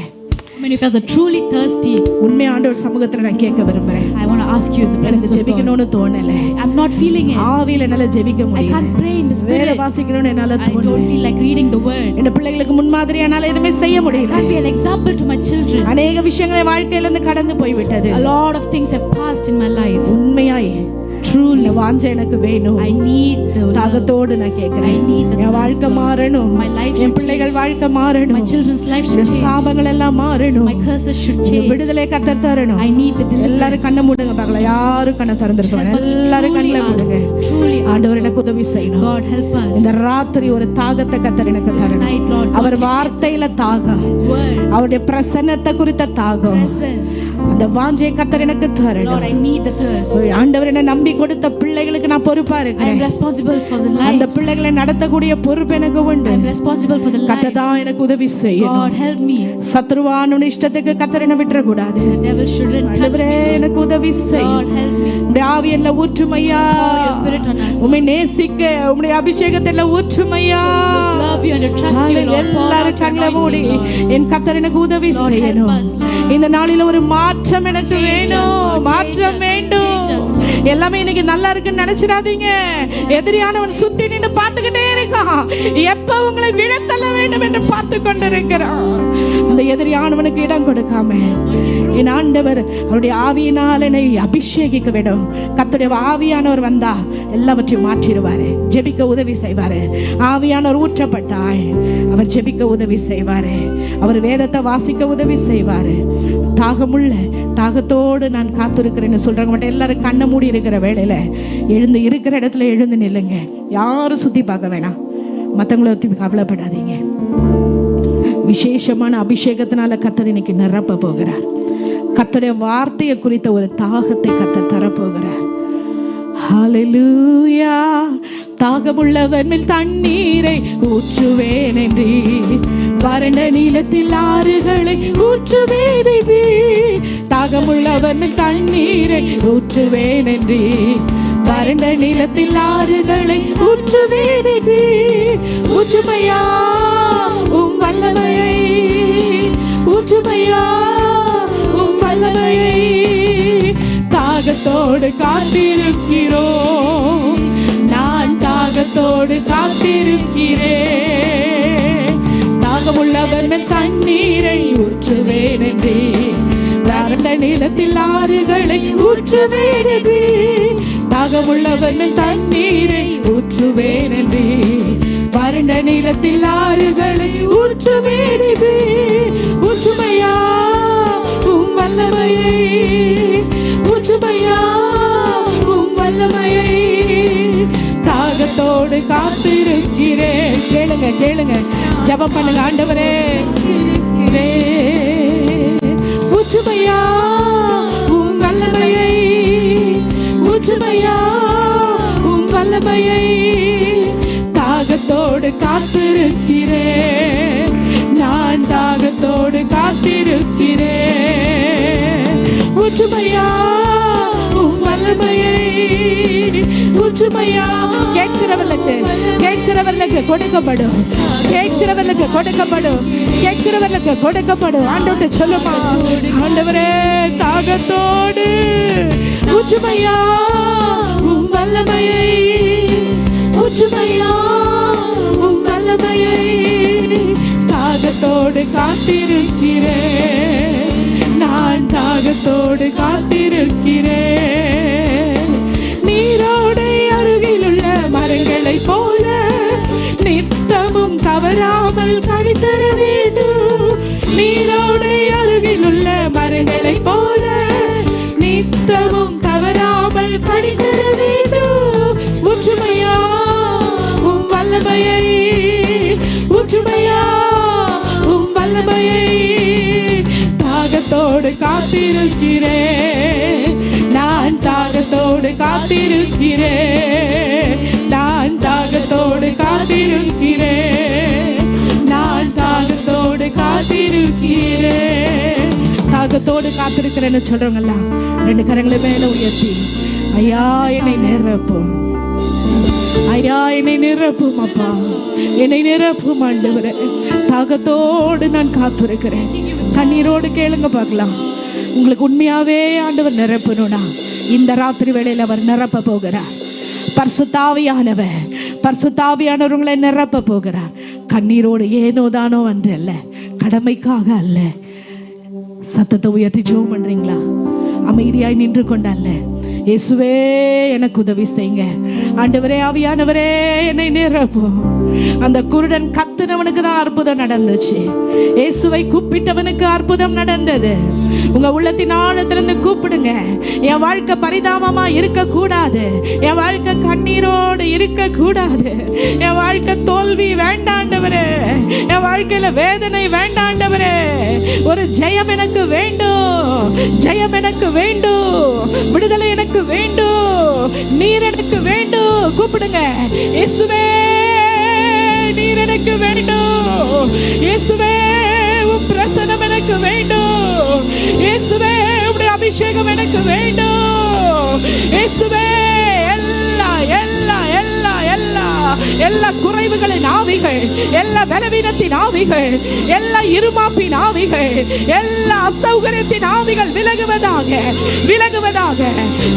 How many of us are truly thirsty? உண்மையா ஆண்டவர் சமூகத்துல நான் கேட்க விரும்புறேன். I want to ask you in the எனக்கு presence of God. ஜெபிக்கணும்னு தோணல. I'm not feeling it. ஆவியில என்னால ஜெபிக்க I முடியல. can't pray in the வேத spirit. வாசிக்கணும்னு என்னால I தோணல. don't feel like reading the word. என் பிள்ளைகளுக்கு முன்மாதிரியா என்னால எதுவுமே செய்ய I முடியல. can't be an example to my children. அநேக விஷயங்களை வாழ்க்கையில இருந்து கடந்து போய் விட்டது. A lot of things have passed in my life. உண்மையாய் Truly, இந்த வாஞ்சை எனக்கு வேணும். I need the love. தாகத்தோடு நான் கேட்கிறேன். I need the N thirst, வாழ்க்கை Lord. மாறணும். My life என் should பிள்ளைகள் change. வாழ்க்கை மாறணும். My children's life should இந்த change. சாபங்கள் எல்லாம் மாறணும். My curses should இந்த change. விடுதலை கர்த்தர் தரணும். I need the deliverance. எல்லாரும் கண்ணை மூடுங்க பார்க்கலாம். யாரும் கண்ணை திறந்திருக்கோம். Help us to எல்லாரும் truly கண்ணை மூடுங்க. ask. Truly ask. ஆண்டவர் எனக்கு உதவி செய்யணும். God help us. இந்த ராத்திரி ஒரு தாகத்தை கர்த்தர் எனக்கு This தரணும். night, Lord, அவர் God, வார்த்தையில தாகம், His word, அவருடைய பிரசன்னத்தை குறித்த தாகம், presence. அந்த வாஞ்சையை கர்த்தர் எனக்கு Lord, தரணும். I need the thirst. ஆண்டவர் என்ன நம்பி கொடுத்த பிள்ளைகளுக்கு நான் பொறுப்பா I am இருக்கிறேன். responsible for the அந்த lives. பிள்ளைகளை நடத்தக்கூடிய பொறுப்பு எனக்கு உண்டு. I am responsible for the கர்த்தர் lives. தான் எனக்கு உதவி செய்யணும். God help me. சத்துருவானுடைய இஷ்டத்துக்கு கர்த்தர் என்ன விட்டுற கூடாது. The devil shouldn't touch ஆண்டவரே me. எனக்கு உதவி God செய்யும். help me. உம்முடைய ஆவி என்ன ஊற்றுமையா, Pour your spirit on us. உம்மை நேசிக்க உம்முடைய அபிஷேகத்தை எல்லாம் ஊற்றுமையா. Love you and to trust you, Lord. Pour out எல்லாரும் your கண்களை மூடி anointing, Lord. என் கர்த்தர் எனக்கு உதவி Lord, help செய்யணும். us, Lord. இந்த நாளில ஒரு மாற்றம் எனக்கு Change us, வேணும். Lord. மாற்றம் Change us, வேண்டும். change us, Lord. எல்லாமே இன்னைக்கு நல்லா இருக்குன்னு நினைச்சிடாதீங்க. எதிரியானவன் சுத்தி நின்று பார்த்துக்கிட்டே இருக்கான். எப்ப உங்களை விழத்தள்ள வேண்டும் என்று பார்த்து கொண்டிருக்கிறான். அந்த எதிரியானவனுக்கு இடம் கொடுக்காம என் ஆண்டவர் அவருடைய ஆவியினால் என்னை அபிஷேகிக்க வேண்டும். கர்த்தருடைய ஆவியானவர் வந்தா எல்லாவற்றையும் மாற்றிடுவாரு. ஜெபிக்க உதவி செய்வாரு. ஆவியானவர் ஊற்றப்பட்டால் அவர் ஜெபிக்க உதவி செய்வாரு. அவர் வேதத்தை வாசிக்க உதவி செய்வாரு. தாகமுள்ள தாகத்தோடு நான் காத்திருக்கிறேன்னு சொல்றாங்க மட்டும் எல்லாரும் கண்ணை மூடி இருக்கிற வேளையில எழுந்து இருக்கிற இடத்துல எழுந்து நில்லுங்க. யாரும் சுத்தி பார்க்க வேணாம். மற்றவங்களை பத்தி கவலைப்படாதீங்க. விசேஷமான அபிஷேகத்தினால கர்த்தர் இன்னைக்கு நிரப்ப போகிறார். கர்த்தருடைய வார்த்தையை குறித்த ஒரு தாகத்தை கர்த்தர் தரப்போகிறார். ஹalleluya. தாகமுள்ளவர் மேல் தண்ணீரை ஊற்றுவேன் என்றே, வறண்ட நீளத்தில் ஆறுகளை ஊற்றுவேன் என்றே, தாகமுள்ளவர் மேல் தண்ணீரை ஊற்றுவேன் என்றே, வறண்ட நிலத்தில் ஆறுகளை ஊற்றுவேன் என்றே, ஊற்றுமையா உம் வல்லமையை, ஊற்றுமையா உம் வல்லமையை, தாகத்தோடு காத்திருக்கிறோம், நான் தாகத்தோடு காத்திருக்கிறேன், தாகமுள்ளவர் மேல் தண்ணீரை ஊற்றுவேன் என்றே, வறண்ட நிலத்தில் ஆறுகளை ஊற்றுவேன் என்றே, தாகமுள்ளவர் மேல் தண்ணீரை ஊற்றுவேன் என்றே, வறண்ட நிலத்தில் ஆறுகளை ஊற்றுவேன் என்றே, ஊற்றுமையா உம் வல்லமையை, ஊற்றுமையா உம் வல்லமையை, தாகத்தோடு காத்திருக்கிறேன். கேளுங்க கேளுங்க, ஜெபம் பண்ணுங்க. ஆண்டவரே ஊற்றுமையா உம் வல்லமையை, ஊற்றுமையா உம் வல்லமையை, தாகத்தோடு காத்திருக்கிறேன், நான் தாகத்தோடு காத்திருக்கிறேன், ஊற்றுமையா உம் வல்லமையை, ஊற்றுமையா. கேட்கிறவர்களுக்கு கொடுக்கப்படும், கேட்கிறவர்களுக்கு கொடுக்கப்படும், கேட்கிறவர்களுக்கு கொடுக்கப்படும். ஆண்டவரே சொல்லுமா, ஆண்டவரே தாகத்தோடு ஊற்றுமையா உம் வல்லமையை, ஊற்றுமையா உம் வல்லமையை, தாகத்தோடு காத்திருக்கிறேன், நான் தாகத்தோடு காத்திருக்கிறேன், நீரோடை அருகிலுள்ள மரங்களை போல நித்தமும் தவறாமல் கனிதர வேண்டும், நீரோடை அருகிலுள்ள மரங்களை போல நித்தமும் தவறாமல் கனிதர வேண்டும், ஊற்றுமையா உம் வல்லமையை, ஊற்றுமையா உம் வல்லமையை, தாகத்தோடு காத்திருக்கிறேன், நான் தாகத்தோடு காத்திருக்கிறேன், நான் தாகத்தோடு காத்திருக்கிறேன், நான் தாகத்தோடு காத்திருக்கிறேன். தாகத்தோடு காத்திருக்கிறேன்னு சொல்றவங்களா ரெண்டு கரங்களை மேல உயர்த்தி, ஐயா என்னை நிரப்பும், ஐயா என்னை நிரப்பும், அப்பா என்னை நிரப்பும் ஆண்டவரே, தாகத்தோடு நான் காத்திருக்கிறேன். கண்ணீரோடு கேளுங்க பார்க்கலாம். உங்களுக்கு உண்மையாவே ஆண்டவர் நிரப்பணும்னா இந்த ராத்திரி வேளையில் அவர் நிரப்ப போகிறார். பரிசுத்தாவியானவர், பரிசுத்தாவியானவர்களை நிரப்ப போகிறார். கண்ணீரோடு ஏனோ தானோ அன்று அல்ல, கடமைக்காக அல்ல. சத்தத்தை உயர்த்தி ஜெபம் பண்றீங்களா? அமைதியாய் நின்று கொண்டு அல்ல, இயேசுவே எனக்கு உதவி செய்யுங்க, ஆண்டவரே ஆவியானவரே என்னை நிரப்பும். அந்த குருடன் கத்துனவனுக்கு தான் அற்புதம் நடந்துச்சு, இயேசுவை கூப்பிட்டவனுக்கு அற்புதம் நடந்தது. உங்க உள்ளத்தின் ஆழத்திலிருந்து கூப்பிடுங்க. என் வாழ்க்கை பரிதாபமா இருக்க கூடாது, என் வாழ்க்கை கண்ணீரோடு இருக்க கூடாது, என் வாழ்க்கை தோல்வி வேண்டாண்டவரே, என் வாழ்க்கையில வேதனை வேண்டாண்டவரே, ஒரு ஜெயம் எனக்கு வேண்டும், ஜெயம் எனக்கு வேண்டும், விடுதலை எனக்கு வேண்டும், நீர் எனக்கு வேண்டும். கூப்பிடுங்க, இயேசுவே நீர் எனக்கு வேண்டும், இயேசுவே உம் பிரசன்னம் எனக்கு வேண்டும், இயேசுவே உம்முடைய அபிஷேகம் எனக்கு வேண்டும், இயேசுவே எல்லா எல்லா எல்லா எல்லா எல்லா குறைவுகளின் ஆவிகள், எல்லா பலவீனத்தின் ஆவிகள், எல்லா இருமாப்பின் ஆவிகள், எல்லா அசௌகரியத்தின் ஆவிகள் விலகுவதாக, விலகுவதாக,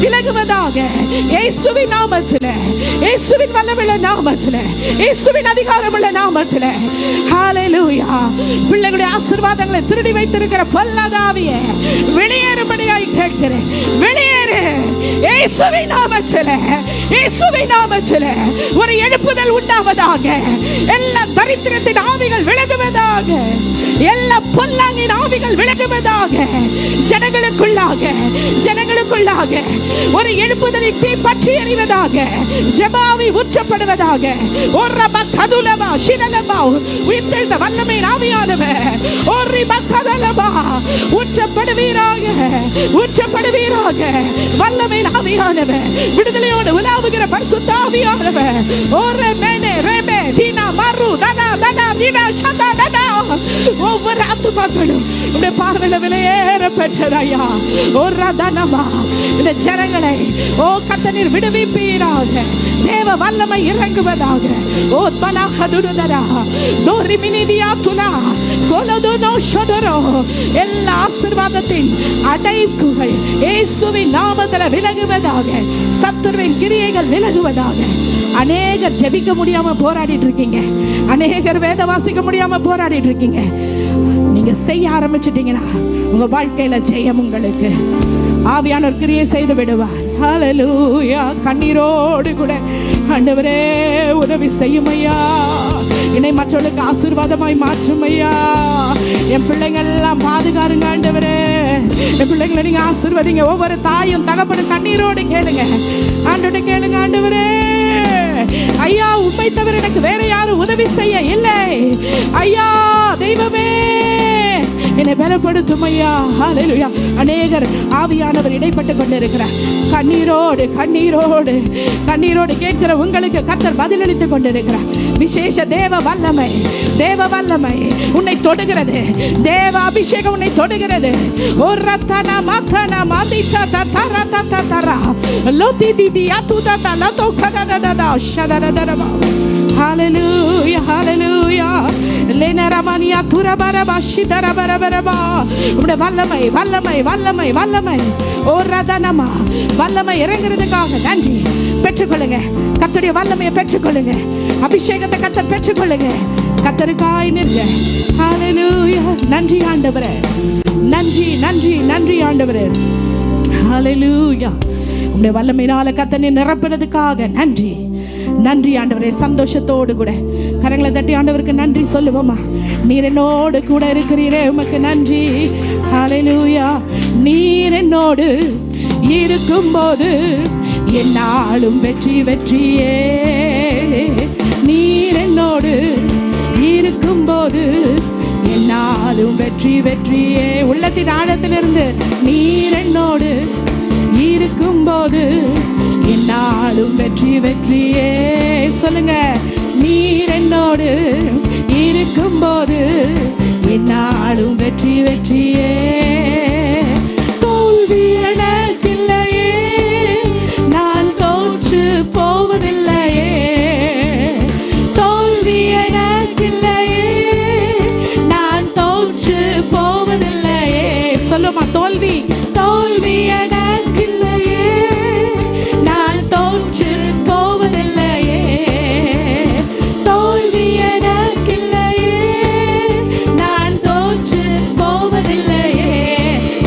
விலகுவதாக. இயேசுவின் நாமத்தில், இயேசுவின் வல்லமையுள்ள நாமத்தில், இயேசுவின் அதிகாரமுள்ள நாமத்தில். ஹல்லேலூயா. பிள்ளைகளுடைய ஆசீர்வாதங்களை திருடி வைத்திருக்கிற பொல்லாத ஆவியே வெளியேறும்படியாய் கேட்கிறேன், வெளியேறு இயேசுவின் நாமத்தில், இயேசுவின் நாமத்தில். ஒரு எழுப்புதல் உண்டாவதாக, எல்லா தரித்திரத்தின் ஆவிகள் விலகுவதாக, எல்லா பொல்லாங்கின் ஆவிகள் விலகுவதாக. ஜனங்களுக்குள்ளாக, ஜனங்களுக்குள்ளாக ஒரு எழுப்புதலை பற்றி எறிவதாக, ஜெபாவி ஊற்றப்படுவதாக. ஒரு ரப கதுலமா ஷினலமா உயிர்த்தெழுந்த வல்லமையின் ஆவியானவர் ஓரி மக்கதலபா உச்சப்படுவீராக, உச்சப்படுவீராக. வல்லமையின் ஆவியானவர், விடுதலையோடு உலாவுகிற பரிசுத்த ஆவியானவர். ஓரே மேனே ரேபே தீனா மரு தனா தனா தீனா ஷதா தனா. ஒவ்வொரு ஆத்துமாக்களும் உடைய பார்வையில விலையேற பெற்றதையா. ஒரு தனமா இந்த ஜனங்களை ஓ கர்த்தர் விடுவிப்பீராக. தேவ வல்லமை இறங்குவதாக. ஓ பலஹதுதரா தோரி மினிதியா துனா கோலதுனோ ஷதரோ. எல்லா ஆசீர்வாதத்தின் அடைப்புகள் இயேசுவின் நாமத்தில் விலகுவதாக. சத்துருவின் கிரியைகள் விலகுவதாக. அநேகர் ஜெபிக்க முடியாம போராடிட்டு இருக்கீங்க. அநேகர் வேத வாசிக்க முடியாம போராடிட்டு இருக்கீங்க. நீங்க செய்ய ஆரம்பிச்சிட்டீங்கன்னா உங்க வாழ்க்கையில ஜெயம் உங்களுக்கு. ஆவியானவர் கிரியை செய்து விடுவார். ஹல்லேலூயா. கண்ணீரோடு கூட ஆண்டவரே உதவி செய்யும் ஐயா. என்னை மற்றவர்களுக்கு ஆசீர்வாதமாய் மாற்றும் ஐயா. என் பிள்ளைங்கள் எல்லாம் பாதுகாருங்க ஆண்டவரே. என் பிள்ளைங்களை நீங்க ஆசீர்வதிங்க. ஒவ்வொரு தாயும் தகப்பனும் கண்ணீரோடு கேளுங்க ஆண்டவரே, கேளுங்க ஆண்டவரே. ஐயா, உம்மை தவிர எனக்கு வேற யாரும் உதவி செய்ய இல்லை ஐயா. தெய்வமே என்னை பலப்படுத்தும் ஐயா. ஹல்லேலூயா. அநேகர் ஆவியானவர் இடைப்பட்டு கொண்டிருக்கிறார். கண்ணீரோடு கண்ணீரோடு கண்ணீரோடு கேட்கிற உங்களுக்கு கர்த்தர் பதிலளித்துக் கொண்டிருக்கிறார். விசேஷ தேவ வல்லமை, தேவ வல்லமை உன்னை தொடுகிறது. தேவ அபிஷேகம் உன்னை தொடுகிறது. ஒரு ரத்தனா மத்தனா மதிதா தரா தரா தரா லோதி திதி அத்துதா லதோ கதததா ஷதரதரபா. ஹல்லேலூயா, ஹல்லேலூயா. லேனரமனியா துரபரபா ஷிதரபரபரபா. உம்முடைய வல்லமை வல்லமை வல்லமை வல்லமை ஒரு ரதனமா வல்லமை இறங்குறதுக்காக நன்றி. பெற்றுக்கொள்ளுங்க கர்த்தருடைய வல்லமையை, பெற்றுக்கொள்ளுங்க அபிஷேகத்தை. கர்த்தர் பெற்றுக்கொள்ளுங்க. கர்த்தருக்காய் நிற்க. ஹல்லேலூயா. நன்றி ஆண்டவரே, நன்றி நன்றி நன்றி ஆண்டவரே. ஹல்லேலூயா. உம்முடைய வல்லமையினால கர்த்தரை நிரப்புறதுக்காக நன்றி நன்றி ஆண்டவரே. சந்தோஷத்தோடு கூட கரங்களை தட்டி ஆண்டவருக்கு நன்றி சொல்லுவோமா. நீர் என்னோடு கூட இருக்கிறீரே, உமக்கு நன்றி. ஹல்லேலூயா. நீர் என்னோடு இருக்கும்போது என்னாலும் வெற்றி வெற்றியே. நீர் என்னோடு இருக்கும்போது என்னாலும் வெற்றி வெற்றியே. உள்ளத்தின் ஆழத்திலிருந்து நீர் என்னோடு இருக்கும்போது என்னாலும் வெற்றி வெற்றியே. சொல்லுங்க. நீர் என்னோடு இருக்கும்போது என்னாலும் வெற்றி வெற்றியே. தோல்வி எனக்கில்லையே, நான் தோற்று போவதில்லையே. தோல்வி எனக்கில்லையே, நான் தோற்று போவதில்லையே. சொல்லுமா. தோல்வி தோல்வி எனக்கில்லையே, நான் தோற்று போவதில்லையே. தோல்வி எனக்கில்லையே, நான் தோற்று போவதில்லையே.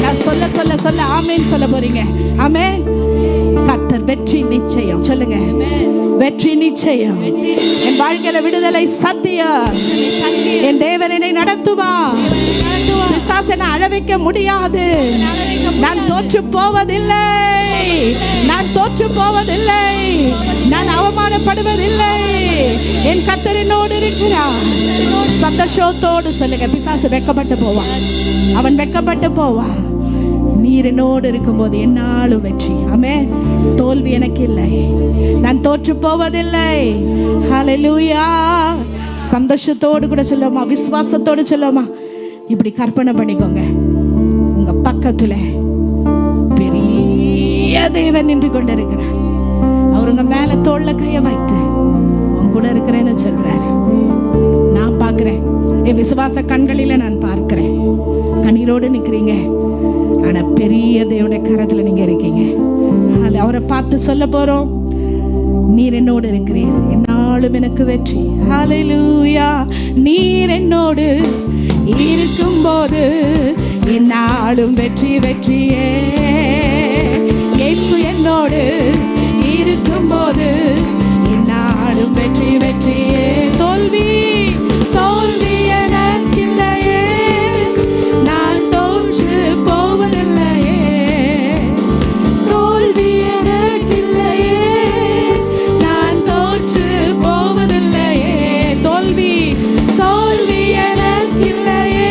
நான் சொல்ல சொல்ல சொல்ல ஆமென் சொல்ல போறீங்க. ஆமென். கர்த்தர் வெற்றி நிச்சயம். சொல்லுங்க. வெற்றி நிச்சயம். என் வாழ்க்கையில விடுதலை சத்தியம். என் தேவன் என்னை நடத்துவார். பிசாசை அழ வைக்க முடியாது. நான் தோற்று போவதில்லை. நான் தோற்று போவதில்லை. நான் அவமானப்படுவதில்லை. என் கர்த்தர் என்னோடு இருக்கிறார். சந்தோஷத்தோடு சொல்லுங்க. பிசாசு வெட்கப்பட்டு போவான். அவன் வெட்கப்பட்டு போவான். நீர் என்னோடு இருக்கும்போது என்னாலும் வெற்றி. ஆமென். தோல்வி எனக்கு இல்லை. நான் தோற்று போவதில்லை. ஹல்லேலூயா. சந்தோஷத்தோடு கூட சொல்லுமா, விசுவாசத்தோடு சொல்லுமா. இப்படி கற்பனை பண்ணிக்கோங்க. உங்க பக்கத்துல பெரிய தேவன் நின்று கொண்டு இருக்கிறார். அவர் உங்க மேல தோள்ல கைய வைத்து உங்க கூட இருக்கிறேன்னு சொல்றாரு. நான் பார்க்கிறேன். என் விசுவாச கண்களில நான் பார்க்கிறேன். கண்ணீரோடு நிக்கிறீங்க. ஆனா பெரிய தேவனுடைய கரத்துல நீங்க இருக்கீங்க. அவரை பார்த்து சொல்ல போறோம். நீர் என்னோடு இருக்கிறீர், என்னாலும் எனக்கு வெற்றி. ஹல்லேலூயா. நீர் என்னோடு இருக்கும்போது என்னாலும் வெற்றி வெற்றியே. இயேசு என்னோடு இருக்கும்போது என்னாலும் வெற்றி வெற்றியே. தோல்வி தோல்வி எனக்கில்லையே, நான் தோற்று போவதில்லையே. தோல்வி எனக்கில்லையே, நான் தோற்று போவதில்லையே. தோல்வி தோல்வி எனக்கில்லையே,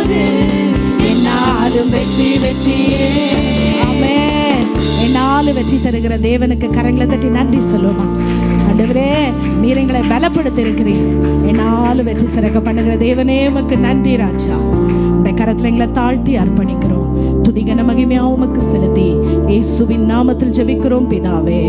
போது என்னாலும் வெற்றி வெற்றியே. ஆமென். என்னாலும் வெற்றி தருகிற தேவனுக்கு கரங்களை தட்டி நன்றி சொல்லுவோமா? ஆண்டவரே, நீர் எங்களை பலப்படுத்தி இருக்கிறீர். என்னாலும் வெற்றி சிறக்க பண்ணுகிற தேவனே உமக்கு நன்றி ராஜா. இந்த கரத்துல எங்களை தாழ்த்தி அர்ப்பணிக்கிறோம். துதிகன மகிமையா உமக்கு செலுத்தி இயேசுவின் நாமத்தில் ஜெபிக்கிறோம் பிதாவே.